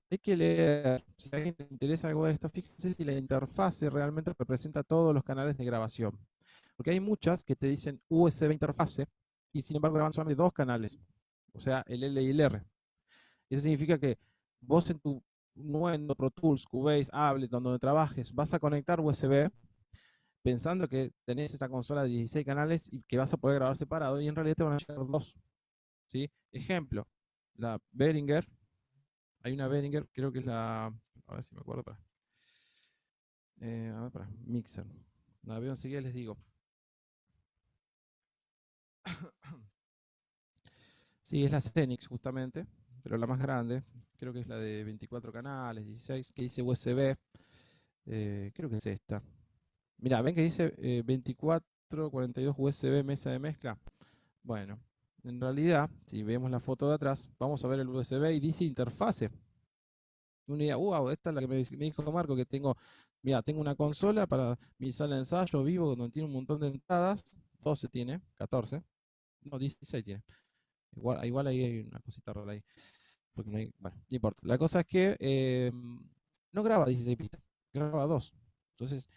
Hay que leer, si a alguien le interesa algo de esto, fíjense si la interfase realmente representa todos los canales de grabación. Porque hay muchas que te dicen USB interfase y sin embargo graban solamente dos canales, o sea, el L y el R. Eso significa que vos en tu Nuendo, Pro Tools, Cubase, Ableton, donde trabajes, vas a conectar USB pensando que tenés esa consola de 16 canales y que vas a poder grabar separado y en realidad te van a llegar dos. ¿Sí? Ejemplo, la Behringer, hay una Behringer, creo que es la, a ver si me acuerdo, a ver, para, Mixer. La veo enseguida, les digo. Sí, es la Xenix justamente, pero la más grande, creo que es la de 24 canales, 16, que dice USB, creo que es esta. Mira, ven que dice 24, 42 USB mesa de mezcla. Bueno, en realidad, si vemos la foto de atrás, vamos a ver el USB y dice interfase. Uno diría, wow, esta es la que me dijo Marco que tengo, mira, tengo una consola para mi sala de ensayo vivo donde tiene un montón de entradas, 12 tiene, 14, no, 16 tiene. Igual ahí hay una cosita rara ahí, porque no hay, bueno, no importa. La cosa es que no graba 16 pistas, graba 2. Entonces,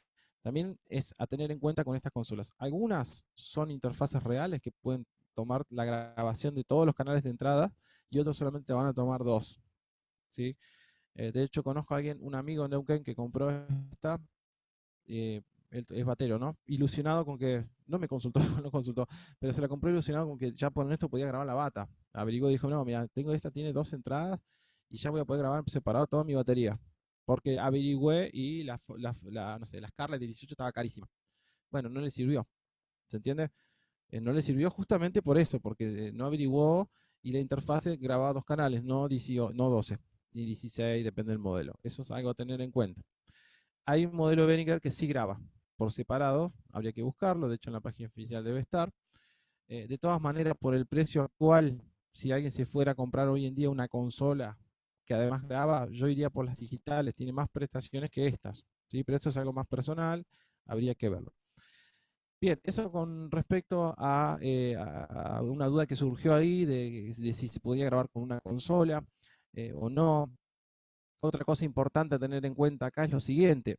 también es a tener en cuenta con estas consolas. Algunas son interfaces reales que pueden tomar la grabación de todos los canales de entrada y otros solamente van a tomar 2. ¿Sí? De hecho, conozco a alguien, un amigo en Neuquén que compró esta, él es batero, ¿no? Ilusionado con que, no me consultó, no consultó, pero se la compró ilusionado con que ya por esto podía grabar la bata. Averiguó y dijo, no, mira, tengo esta, tiene 2 entradas y ya voy a poder grabar separado toda mi batería. Porque averigüé y no sé, la Scarlett de 18 estaba carísima. Bueno, no le sirvió, ¿se entiende? No le sirvió justamente por eso, porque no averiguó y la interfase grababa 2 canales, no 18, no 12, ni 16, depende del modelo. Eso es algo a tener en cuenta. Hay un modelo Behringer que sí graba por separado, habría que buscarlo, de hecho en la página oficial debe estar. De todas maneras, por el precio actual, si alguien se fuera a comprar hoy en día una consola que además graba, yo iría por las digitales, tiene más prestaciones que estas, ¿sí? Pero esto es algo más personal, habría que verlo. Bien, eso con respecto a una duda que surgió ahí de si se podía grabar con una consola o no. Otra cosa importante a tener en cuenta acá es lo siguiente,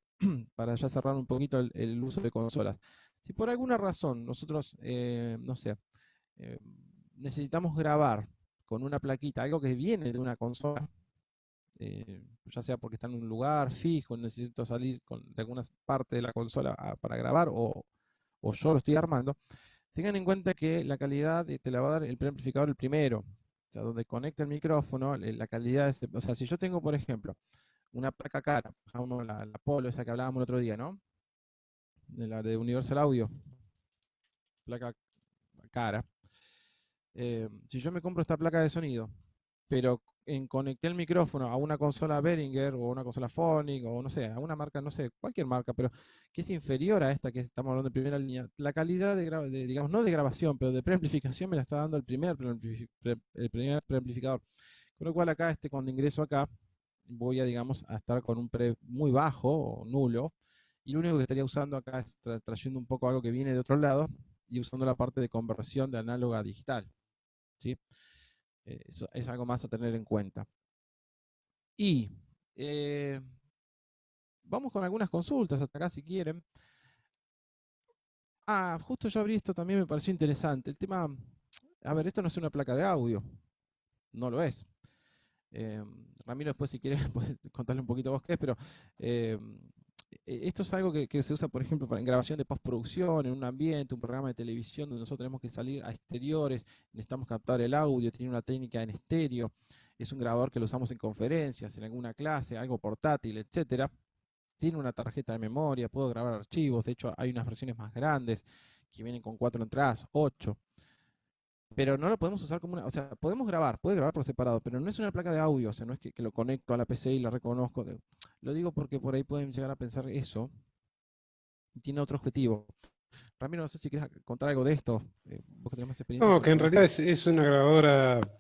para ya cerrar un poquito el uso de consolas. Si por alguna razón nosotros, no sé, eh, necesitamos grabar con una plaquita, algo que viene de una consola, ya sea porque está en un lugar fijo, necesito salir de alguna parte de la consola para grabar o yo lo estoy armando, tengan en cuenta que la calidad te la va a dar el preamplificador el primero. O sea, donde conecta el micrófono, la calidad es, o sea, si yo tengo, por ejemplo, una placa cara, la Polo, esa que hablábamos el otro día, ¿no? De la de Universal Audio, placa cara. Si yo me compro esta placa de sonido, pero conecté el micrófono a una consola Behringer o una consola Phonic o no sé, a una marca, no sé, cualquier marca, pero que es inferior a esta que estamos hablando de primera línea, la calidad digamos, no de grabación, pero de preamplificación me la está dando el primer preamplificador. Con lo cual acá, cuando ingreso acá, voy a, digamos, a estar con un pre muy bajo o nulo, y lo único que estaría usando acá es trayendo un poco algo que viene de otro lado y usando la parte de conversión de análoga a digital, ¿sí? Eso es algo más a tener en cuenta. Y vamos con algunas consultas hasta acá si quieren. Justo yo abrí esto, también me pareció interesante. El tema, a ver, esto no es una placa de audio, no lo es. Ramiro, después si quieres puedes contarle un poquito vos qué es, pero esto es algo que se usa, por ejemplo, en grabación de postproducción, en un ambiente, un programa de televisión donde nosotros tenemos que salir a exteriores, necesitamos captar el audio, tiene una técnica en estéreo, es un grabador que lo usamos en conferencias, en alguna clase, algo portátil, etcétera. Tiene una tarjeta de memoria, puedo grabar archivos, de hecho hay unas versiones más grandes que vienen con 4 entradas, 8. Pero no lo podemos usar como una, o sea, puede grabar por separado, pero no es una placa de audio, o sea, no es que lo conecto a la PC y la reconozco. Lo digo porque por ahí pueden llegar a pensar eso. Tiene otro objetivo. Ramiro, no sé si quieres contar algo de esto. Vos que tenés más experiencia No, con que en con realidad esto. es una grabadora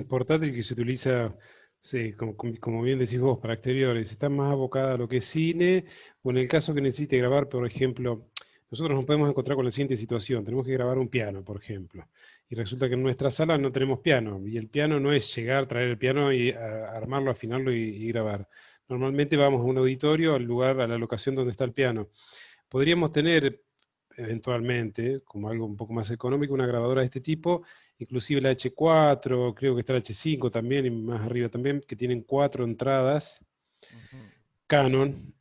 portátil que se utiliza, sí, como bien decís vos, para exteriores. Está más abocada a lo que es cine, o en el caso que necesite grabar, por ejemplo, nosotros nos podemos encontrar con la siguiente situación. Tenemos que grabar un piano, por ejemplo. Y resulta que en nuestra sala no tenemos piano. Y el piano no es llegar, traer el piano y armarlo, afinarlo y grabar. Normalmente vamos a un auditorio, al lugar, a la locación donde está el piano. Podríamos tener eventualmente, como algo un poco más económico, una grabadora de este tipo, inclusive la H4, creo que está la H5 también, y más arriba también, que tienen 4 entradas Canon,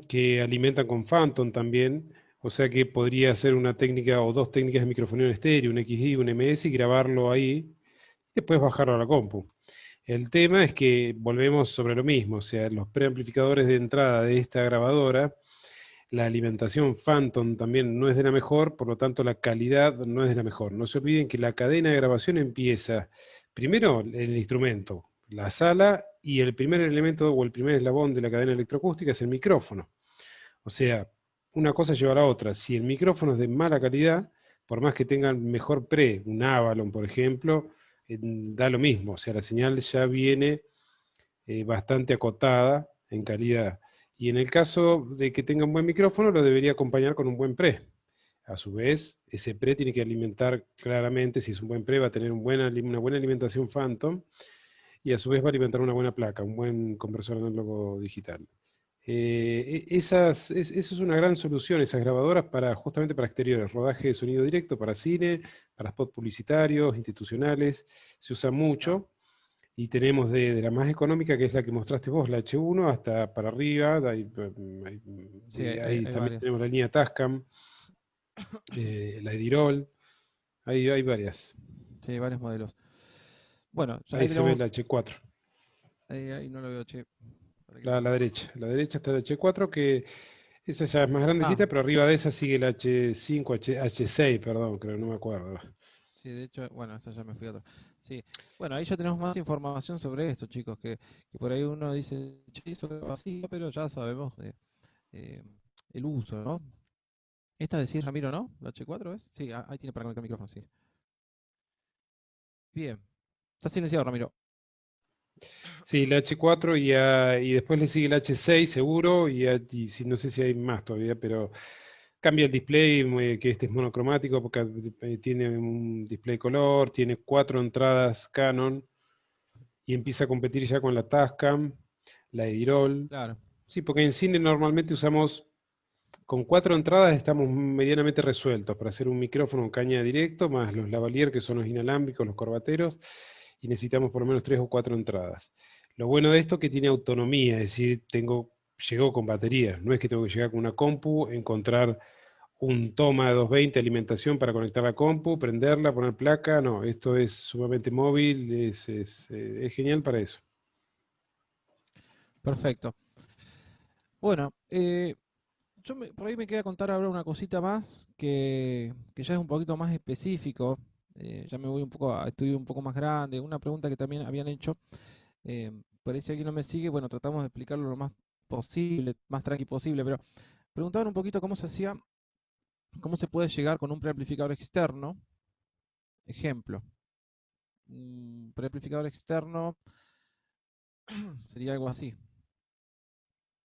que alimentan con Phantom también, o sea que podría ser una técnica o dos técnicas de microfonía en estéreo, un XY, un MS, y grabarlo ahí, y después bajarlo a la compu. El tema es que volvemos sobre lo mismo, o sea, los preamplificadores de entrada de esta grabadora, la alimentación Phantom también no es de la mejor, por lo tanto la calidad no es de la mejor. No se olviden que la cadena de grabación empieza primero el instrumento, la sala, y el primer elemento o el primer eslabón de la cadena electroacústica es el micrófono. O sea, una cosa lleva a la otra. Si el micrófono es de mala calidad, por más que tengan mejor pre, un Avalon por ejemplo, da lo mismo. O sea, la señal ya viene bastante acotada en calidad. Y en el caso de que tenga un buen micrófono, lo debería acompañar con un buen pre. A su vez, ese pre tiene que alimentar claramente, si es un buen pre, va a tener una buena alimentación Phantom, y a su vez va a alimentar una buena placa, un buen conversor análogo digital. Eso es una gran solución, esas grabadoras justamente para exteriores, rodaje de sonido directo para cine, para spots publicitarios, institucionales, se usa mucho. Y tenemos de la más económica, que es la que mostraste vos, la H1, hasta para arriba. Sí, Ahí hay también varias. tenemos la línea Tascam, la Edirol. Hay varias. Sí, varios modelos. Bueno, ya Ahí ahí se ve tenemos. la H4. Ahí no lo veo, che. Para que La, lo a la busco. derecha. A la derecha está la H4, que esa ya es más Ah, grandecita, pero arriba de esa sigue la H5, H6, perdón, creo, no me acuerdo. sí, de hecho, bueno, esto ya me fui a otro. Sí, bueno, ahí ya tenemos más información sobre esto, chicos, que por ahí uno dice, che, eso es vacío, pero ya sabemos eh, el uso, ¿no? Esta decís, Ramiro, ¿no? ¿La H4 es? Sí, ahí tiene para conectar el micrófono, sí. Bien. Está silenciado, Ramiro. Sí, la H4 y después le sigue la H6 seguro, y no sé si hay más todavía, pero cambia el display, que este es monocromático porque tiene un display color, tiene 4 entradas Canon y empieza a competir ya con la Tascam, la Edirol. Claro. Sí, porque en cine normalmente usamos, con 4 entradas estamos medianamente resueltos para hacer un micrófono en caña directo, más los lavalier que son los inalámbricos, los corbateros, y necesitamos por lo menos 3 o 4 entradas. Lo bueno de esto es que tiene autonomía, es decir, llegó con batería, no es que tengo que llegar con una compu, encontrar un toma de 220 alimentación para conectar la compu, prenderla, poner placa, no, esto es sumamente móvil, es genial para eso. Perfecto. Bueno, por ahí me queda contar ahora una cosita más que ya es un poquito más específico. Ya me voy un poco a estudio un poco más grande. Una pregunta que también habían hecho. Por ahí si alguien no me sigue, bueno, tratamos de explicarlo lo más posible, más tranqui posible, pero preguntaban un poquito cómo se hacía, cómo se puede llegar con un preamplificador externo. Ejemplo, un preamplificador externo sería algo así.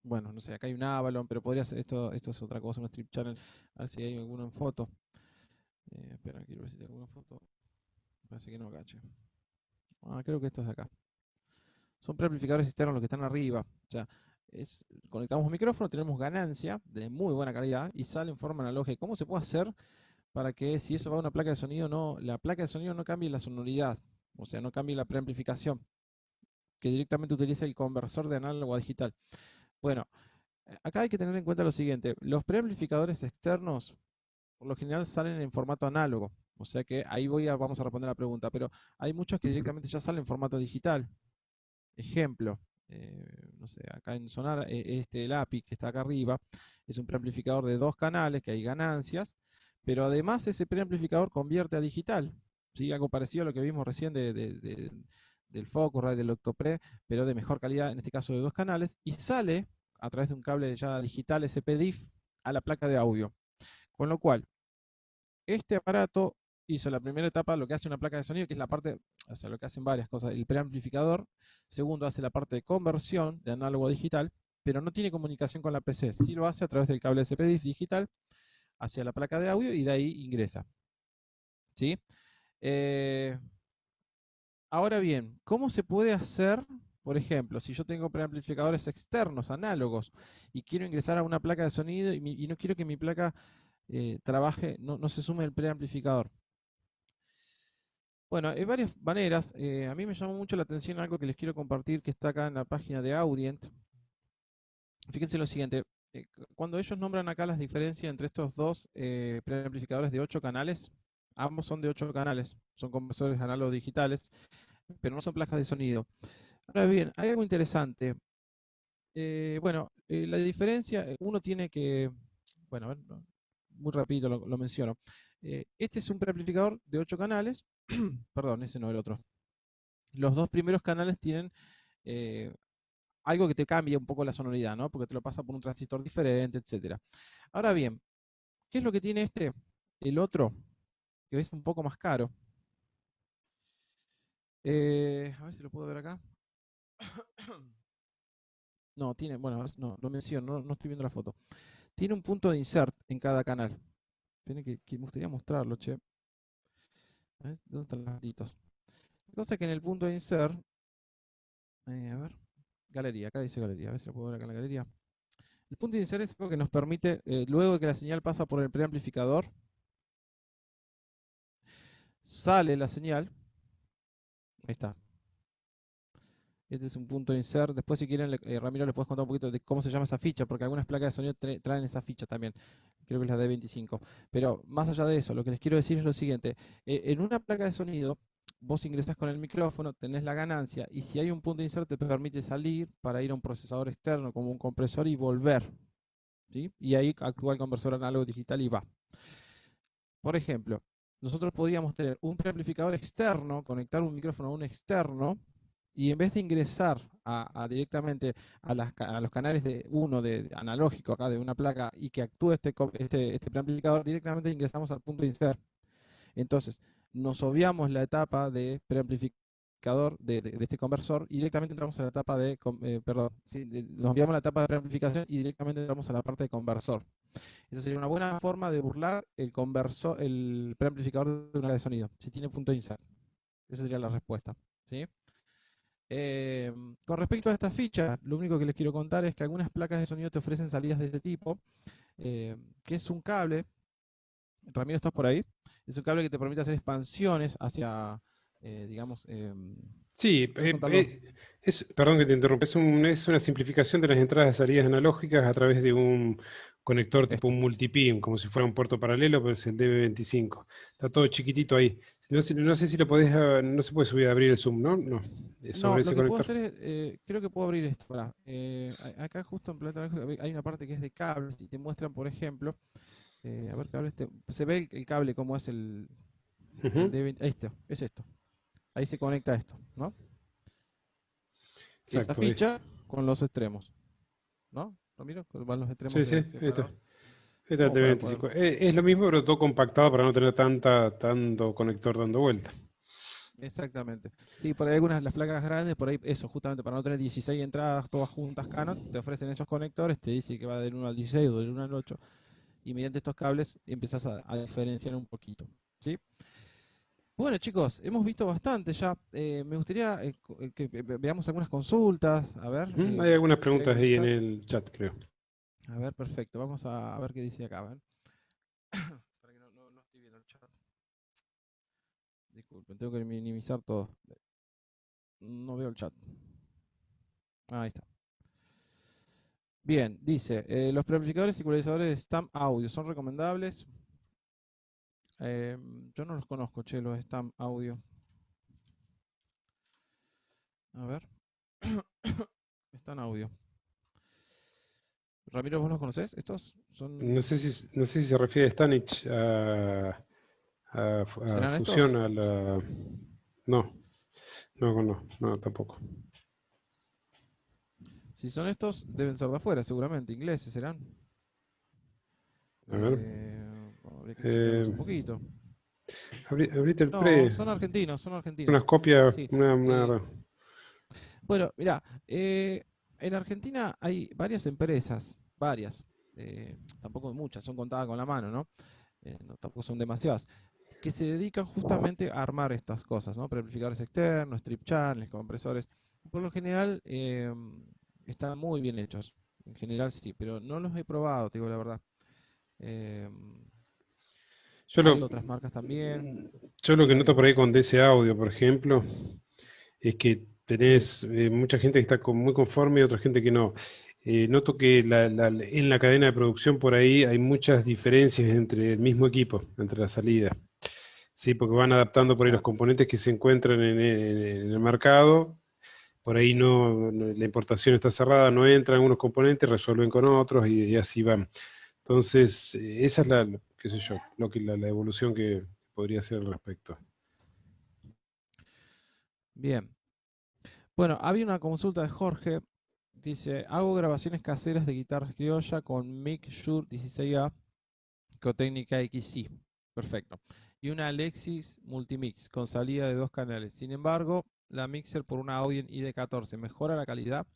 Bueno, no sé, acá hay un Avalon, pero podría ser esto es otra cosa, un strip channel. A ver si hay alguno en foto. Espera, quiero ver si hay alguna foto. Parece que no, cacho. Creo que esto es de acá. Son preamplificadores externos los que están arriba. O sea, conectamos un micrófono, tenemos ganancia de muy buena calidad y sale en forma analógica. ¿Cómo se puede hacer para que si eso va a una placa de sonido, la placa de sonido no cambie la sonoridad? O sea, no cambie la preamplificación, que directamente utilice el conversor de análogo a digital. Bueno, acá hay que tener en cuenta lo siguiente. Los preamplificadores externos, por lo general, salen en formato análogo. O sea que ahí vamos a responder la pregunta. Pero hay muchos que directamente ya salen en formato digital. Ejemplo, no sé, acá en Sonar, el API que está acá arriba, es un preamplificador de 2 canales, que hay ganancias, pero además ese preamplificador convierte a digital, ¿sí? Algo parecido a lo que vimos recién del Focusrite, del Octopre, pero de mejor calidad, en este caso de 2 canales, y sale a través de un cable ya digital SPDIF a la placa de audio. Con lo cual, este aparato hizo la primera etapa, lo que hace una placa de sonido, que es la parte, o sea, lo que hacen varias cosas, el preamplificador. Segundo, hace la parte de conversión de análogo a digital, pero no tiene comunicación con la PC. Sí lo hace a través del cable SPDIF digital hacia la placa de audio y de ahí ingresa. ¿Sí? Ahora bien, ¿cómo se puede hacer, por ejemplo, si yo tengo preamplificadores externos, análogos, y quiero ingresar a una placa de sonido y no quiero que mi placa trabaje, no se sume el preamplificador? Bueno, hay varias maneras. A mí me llamó mucho la atención algo que les quiero compartir que está acá en la página de Audient. Fíjense lo siguiente, cuando ellos nombran acá las diferencias entre estos dos preamplificadores de 8 canales, ambos son de 8 canales, son conversores análogos digitales, pero no son placas de sonido. Ahora bien, hay algo interesante. La diferencia, uno tiene que, bueno, a ver, muy rápido lo menciono. Este es un preamplificador de 8 canales, perdón, ese no, el otro. Los dos primeros canales tienen algo que te cambia un poco la sonoridad, ¿no? Porque te lo pasa por un transistor diferente, etcétera. Ahora bien, ¿qué es lo que tiene este? El otro, que es un poco más caro. A ver si lo puedo ver acá. No, tiene, bueno, no, lo menciono, no estoy viendo la foto. Tiene un punto de insert en cada canal. Tiene que me gustaría mostrarlo, che. A ver, ¿dónde están los datitos? La cosa es que en el punto de insert, a ver, galería, acá dice galería, a ver si lo puedo ver acá en la galería. El punto de insert es algo que nos permite, luego de que la señal pasa por el preamplificador, sale la señal. Ahí está. Este es un punto de insert. Después, si quieren, Ramiro, le puedes contar un poquito de cómo se llama esa ficha, porque algunas placas de sonido traen esa ficha también. Creo que es la D25. Pero más allá de eso, lo que les quiero decir es lo siguiente. En una placa de sonido, vos ingresás con el micrófono, tenés la ganancia, y si hay un punto de insert te permite salir para ir a un procesador externo como un compresor y volver. ¿Sí? Y ahí actúa el conversor análogo digital y va. Por ejemplo, nosotros podríamos tener un preamplificador externo, conectar un micrófono a un externo, y en vez de ingresar directamente a los canales de analógico acá de una placa y que actúe este preamplificador, directamente ingresamos al punto de insert. Entonces, nos obviamos la etapa de preamplificador de este conversor y directamente entramos a la etapa nos obviamos la etapa de preamplificación y directamente entramos a la parte de conversor. Esa sería una buena forma de burlar el preamplificador de una placa de sonido, si tiene punto de insert. Esa sería la respuesta, ¿sí? Con respecto a esta ficha, lo único que les quiero contar es que algunas placas de sonido te ofrecen salidas de este tipo, que es un cable. Ramiro, ¿estás por ahí? Es un cable que te permite hacer expansiones hacia, digamos... Sí, perdón que te interrumpa, es una simplificación de las entradas y salidas analógicas a través de un conector tipo un multipin, como si fuera un puerto paralelo, pero es el DB25. Está todo chiquitito ahí. No sé si lo podés, no se puede subir a abrir el zoom, ¿no? No, No, sobre ese lo que puedo conector. hacer es, creo que puedo abrir esto. Pará. Acá justo en Planeta Analógica hay una parte que es de cables y te muestran, por ejemplo, a ver, cables, se ve el cable como es el Ujú. D20, ahí está, es esto. Ahí se conecta esto, ¿no? Esa Exacto, ahí. ficha con los extremos, ¿no? Ramiro, van los extremos Sí, sí, ahí está. separados. Ahí está el Como para poder. DB25. Es lo mismo, pero todo compactado para no tener tanto conector dando vuelta. Exactamente. Sí, por ahí algunas las placas grandes, por ahí eso, justamente para no tener 16 entradas todas juntas Canon, te ofrecen esos conectores, te dice que va del 1 al 16 o del 1 al 8, y mediante estos cables empiezas a diferenciar un poquito. ¿Sí? Bueno, chicos, hemos visto bastante ya. Me gustaría que veamos algunas consultas. A ver, Hay algunas si hay preguntas algo en el ahí en chat. el chat, creo. A ver, perfecto. Vamos a ver qué dice acá. A ver. Para que no estoy viendo el chat. Disculpen, tengo que minimizar todo. No veo el chat. Ahí está. Bien, dice, los preamplificadores y ecualizadores de Stam Audio son recomendables. Yo no los conozco, che, los Stam Audio. A ver. Stam Audio. Ramiro, ¿vos los conocés? Estos son... No sé si se refiere Stanich a ¿Serán fusión estos? a la... No, tampoco. Si son estos, deben ser de afuera, seguramente. Ingleses serán. A ver. Habría que chequearlos Eh, un poquito. Abrite el No, pre. son argentinos, son Unas argentinos. copias, Sí. una... Bueno, mira, en Argentina hay varias empresas, varias. tampoco muchas, son contadas con la mano, ¿no? Tampoco son demasiadas, que se dedican justamente a armar estas cosas, ¿no? Preamplificadores externos, strip channels, compresores. Por lo general están muy bien hechos. En general sí, pero no los he probado, te digo la verdad. Eh, Yo Hay lo, otras marcas también. yo lo Sí, que noto Gabriel. por ahí con DC Audio, por ejemplo, es que tenés mucha gente que está muy conforme y otra gente que no. Noto que en la cadena de producción por ahí hay muchas diferencias entre el mismo equipo, entre la salida. Sí, porque van adaptando por ahí los Claro. componentes que se encuentran en el mercado. Por ahí la importación está cerrada, no entran unos componentes, resuelven con otros y así van. Entonces, esa es qué sé yo, la evolución que podría ser al respecto. Bien. Bueno, había una consulta de Jorge. Dice, hago grabaciones caseras de guitarras criolla con mic Shure 16A con técnica XY. Perfecto. Y una Alexis Multimix con salida de 2 canales. Sin embargo, la mixer por una Audien ID14, ¿mejora la calidad?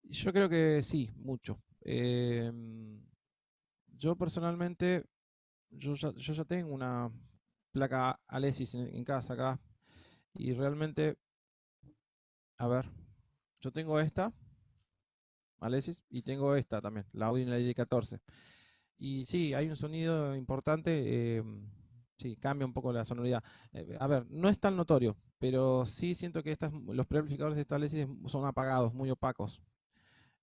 Yo creo que sí, mucho. Yo personalmente, yo ya tengo una placa Alexis en casa acá. Y realmente, a ver, yo tengo esta, Alexis, y tengo esta también, la Audien la ID14. Y sí, hay un sonido importante, sí, cambia un poco la sonoridad. A ver, no es tan notorio, pero sí siento que los preamplificadores de esta Alexis son apagados, muy opacos.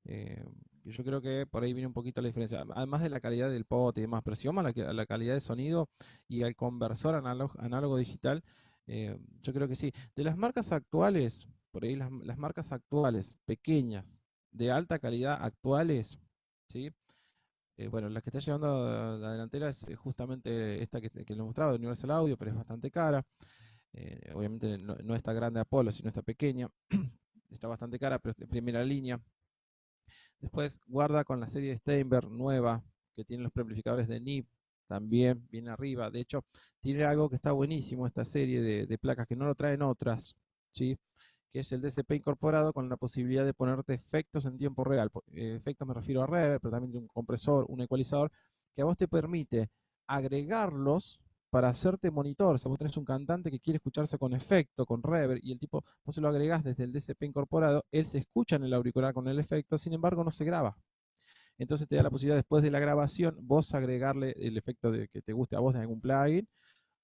Eh, y yo creo que por ahí viene un poquito la diferencia, además de la calidad del pot y demás, pero si vamos a la calidad de sonido y al conversor análogo digital, yo creo que sí. De las marcas actuales, por ahí las marcas actuales, pequeñas, de alta calidad actuales, ¿sí? Bueno, la que está llevando a la delantera es justamente esta que le mostraba, Universal Audio, pero es bastante cara. Obviamente no está grande Apollo, sino está pequeña. Está bastante cara, pero es de primera línea. Después guarda con la serie Steinberg nueva, que tiene los preamplificadores de NIP, también viene arriba. De hecho, tiene algo que está buenísimo esta serie de placas que no lo traen otras, ¿sí? Que es el DCP incorporado con la posibilidad de ponerte efectos en tiempo real. Efectos me refiero a reverb, pero también de un compresor, un ecualizador, que a vos te permite agregarlos para hacerte monitor. O sea, vos tenés un cantante que quiere escucharse con efecto, con reverb, y el tipo, vos se lo agregás desde el DCP incorporado, él se escucha en el auricular con el efecto, sin embargo no se graba. Entonces te da la posibilidad después de la grabación, vos agregarle el efecto de que te guste a vos de algún plugin,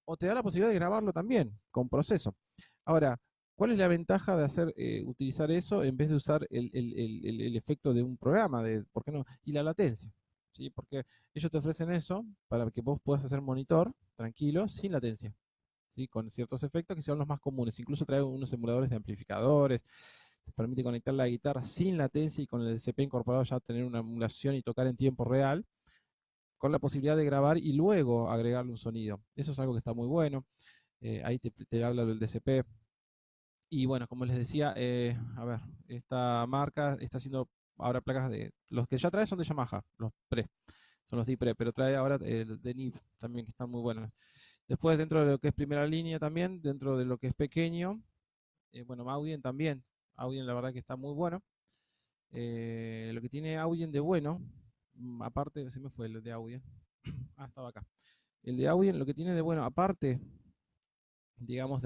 o te da la posibilidad de grabarlo también con proceso. Ahora, ¿cuál es la ventaja de utilizar eso en vez de usar el efecto de un programa? ¿Por qué no? Y la latencia. ¿Sí? Porque ellos te ofrecen eso para que vos puedas hacer monitor tranquilo, sin latencia. ¿Sí? Con ciertos efectos que son los más comunes. Incluso trae unos emuladores de amplificadores. Te permite conectar la guitarra sin latencia y con el DCP incorporado ya tener una emulación y tocar en tiempo real, con la posibilidad de grabar y luego agregarle un sonido. Eso es algo que está muy bueno. Ahí te habla del DCP. Y bueno, como les decía, a ver, esta marca está haciendo ahora placas de... Los que ya trae son de Yamaha, los Pre, son los D-Pre, pero trae ahora el de NIV también, que están muy buenos. Después, dentro de lo que es primera línea también, dentro de lo que es pequeño, bueno, Audien también. Audien la verdad que está muy bueno. Lo que tiene Audien de bueno, aparte, se me fue el de Audien. Ah, estaba acá. El de Audien, lo que tiene de bueno, aparte, digamos,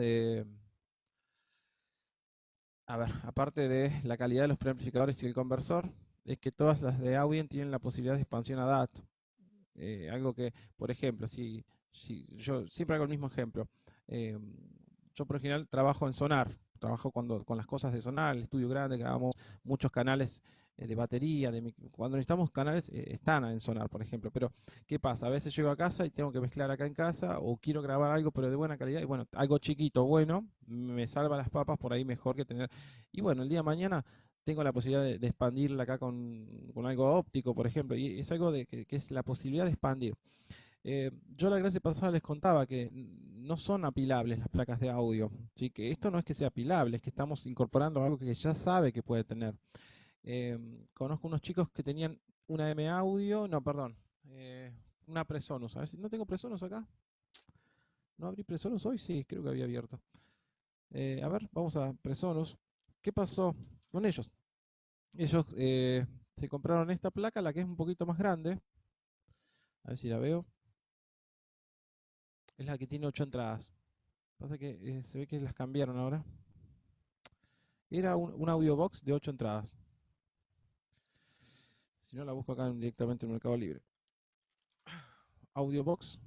aparte de la calidad de los preamplificadores y el conversor, es que todas las de Audien tienen la posibilidad de expansión a DAT. Algo que, por ejemplo, si yo siempre hago el mismo ejemplo. eh, yo por lo general trabajo en Sonar, trabajo con las cosas de Sonar, el estudio grande, grabamos muchos canales de batería, cuando necesitamos canales están en Sonar, por ejemplo. Pero, ¿qué pasa? A veces llego a casa y tengo que mezclar acá en casa o quiero grabar algo pero de buena calidad y bueno, algo chiquito, bueno, me salva las papas por ahí mejor que tener. Y bueno, el día de mañana tengo la posibilidad de expandirla acá con algo óptico, por ejemplo, y es algo que es la posibilidad de expandir. Yo la clase pasada les contaba que no son apilables las placas de audio, ¿sí? Que esto no es que sea apilable, es que estamos incorporando algo que ya sabe que puede tener. Conozco unos chicos que tenían una M Audio, no, perdón, una Presonus. A ver si no tengo Presonus acá. ¿No abrí Presonus hoy? Sí, creo que había abierto. A ver, vamos a Presonus. ¿Qué pasó con ellos? Ellos se compraron esta placa, la que es un poquito más grande. A ver si la veo. Es la que tiene 8 entradas. Pasa que se ve que las cambiaron ahora. Era un audio box de 8 entradas. Si no, la busco acá directamente en Mercado Libre. Audio box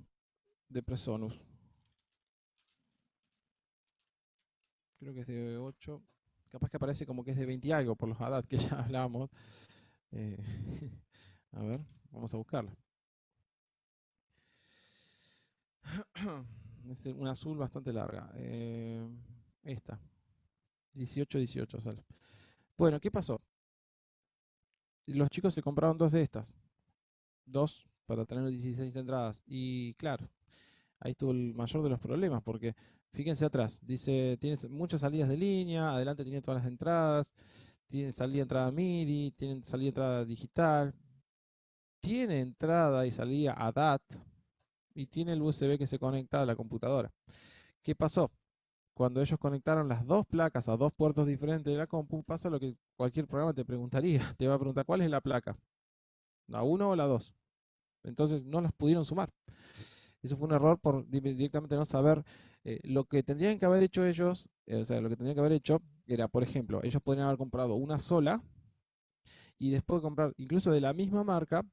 de Presonus. Creo que es de 8. Capaz que aparece como que es de 20 y algo por los ADAT que ya hablábamos. A ver, vamos a buscarla. Es un azul bastante larga. Esta. 18 sale. Bueno, ¿qué pasó? Los chicos se compraron 2 de estas. 2 para tener 16 entradas. Y claro, ahí estuvo el mayor de los problemas, porque fíjense atrás, dice, tiene muchas salidas de línea, adelante tiene todas las entradas, tiene salida entrada MIDI, tiene salida entrada digital, tiene entrada y salida ADAT, y tiene el USB que se conecta a la computadora. ¿Qué pasó? Cuando ellos conectaron las 2 placas a 2 puertos diferentes de la compu, pasa lo que cualquier programa te preguntaría, te va a preguntar, ¿cuál es la placa? ¿La 1 o la 2? Entonces no las pudieron sumar. Eso fue un error por directamente no saber lo que tendrían que haber hecho ellos, o sea, lo que tendrían que haber hecho era, por ejemplo, ellos podrían haber comprado una sola y después comprar, incluso de la misma marca,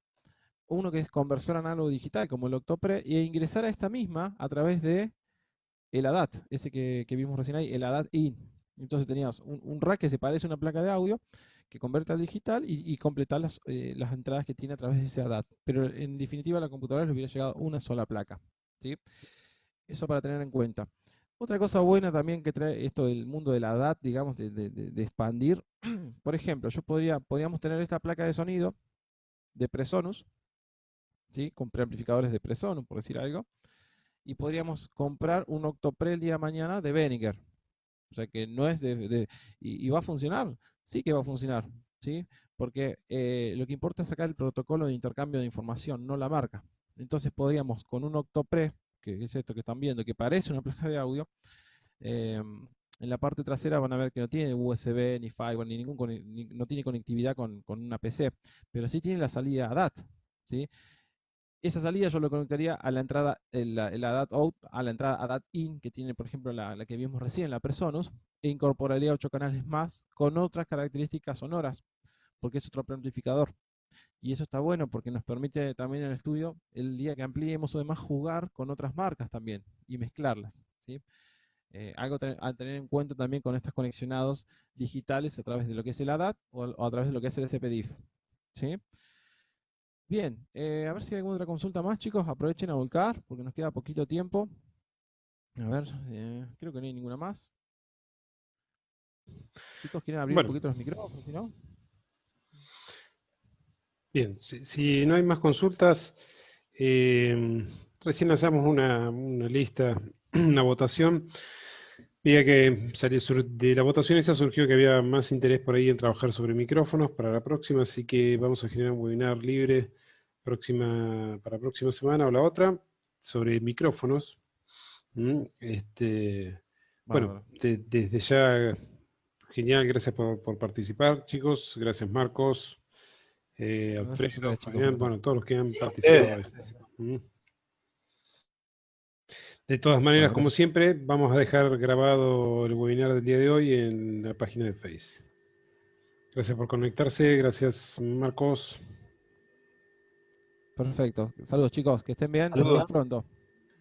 uno que es conversor análogo digital, como el Octopre, e ingresar a esta misma a través de el ADAT, ese que vimos recién ahí, el ADAT IN. Entonces teníamos un rack que se parece a una placa de audio, que convierte al digital y completar las entradas que tiene a través de ese ADAT. Pero en definitiva a la computadora le hubiera llegado una sola placa, ¿sí? Eso para tener en cuenta. Otra cosa buena también que trae esto del mundo de la ADAT, digamos, de expandir. Por ejemplo, podríamos tener esta placa de sonido de Presonus, ¿sí? Con preamplificadores de Presonus, por decir algo. Y podríamos comprar un Octopre el día de mañana de Behringer. O sea que no es ¿Y va a funcionar? Sí que va a funcionar, ¿sí? Porque lo que importa es sacar el protocolo de intercambio de información, no la marca. Entonces podríamos con un Octopre, que es esto que están viendo, que parece una placa de audio, en la parte trasera van a ver que no tiene USB, ni Firewall, no tiene conectividad con una PC, pero sí tiene la salida ADAT, ¿sí? Esa salida yo lo conectaría a la entrada, el ADAT out, a la entrada ADAT in, que tiene, por ejemplo, la que vimos recién, la Presonus, e incorporaría 8 canales más con otras características sonoras, porque es otro preamplificador. Y eso está bueno porque nos permite también en el estudio, el día que ampliemos o demás, jugar con otras marcas también y mezclarlas, ¿sí? Algo a tener en cuenta también con estos conexionados digitales a través de lo que es el ADAT o a través de lo que es el SPDIF, ¿sí? Bien, a ver si hay alguna otra consulta más, chicos. Aprovechen a volcar porque nos queda poquito tiempo. A ver, creo que no hay ninguna más. Chicos, ¿quieren abrir un poquito los micrófonos, si no? Bien, si no hay más consultas, recién hacemos una lista, una votación. Veía que de la votación esa surgió que había más interés por ahí en trabajar sobre micrófonos para la próxima, así que vamos a generar un webinar libre para la próxima semana o la otra sobre micrófonos. Bueno, desde ya, genial, gracias por participar, chicos. Gracias, Marcos, Alfredo, Fabián, bueno, todos los que han participado. De todas maneras, como siempre, vamos a dejar grabado el webinar del día de hoy en la página de Face. Gracias por conectarse, gracias, Marcos. Perfecto. Saludos, chicos, que estén bien. Nos vemos pronto.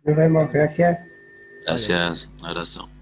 Nos vemos, gracias. Gracias, un abrazo.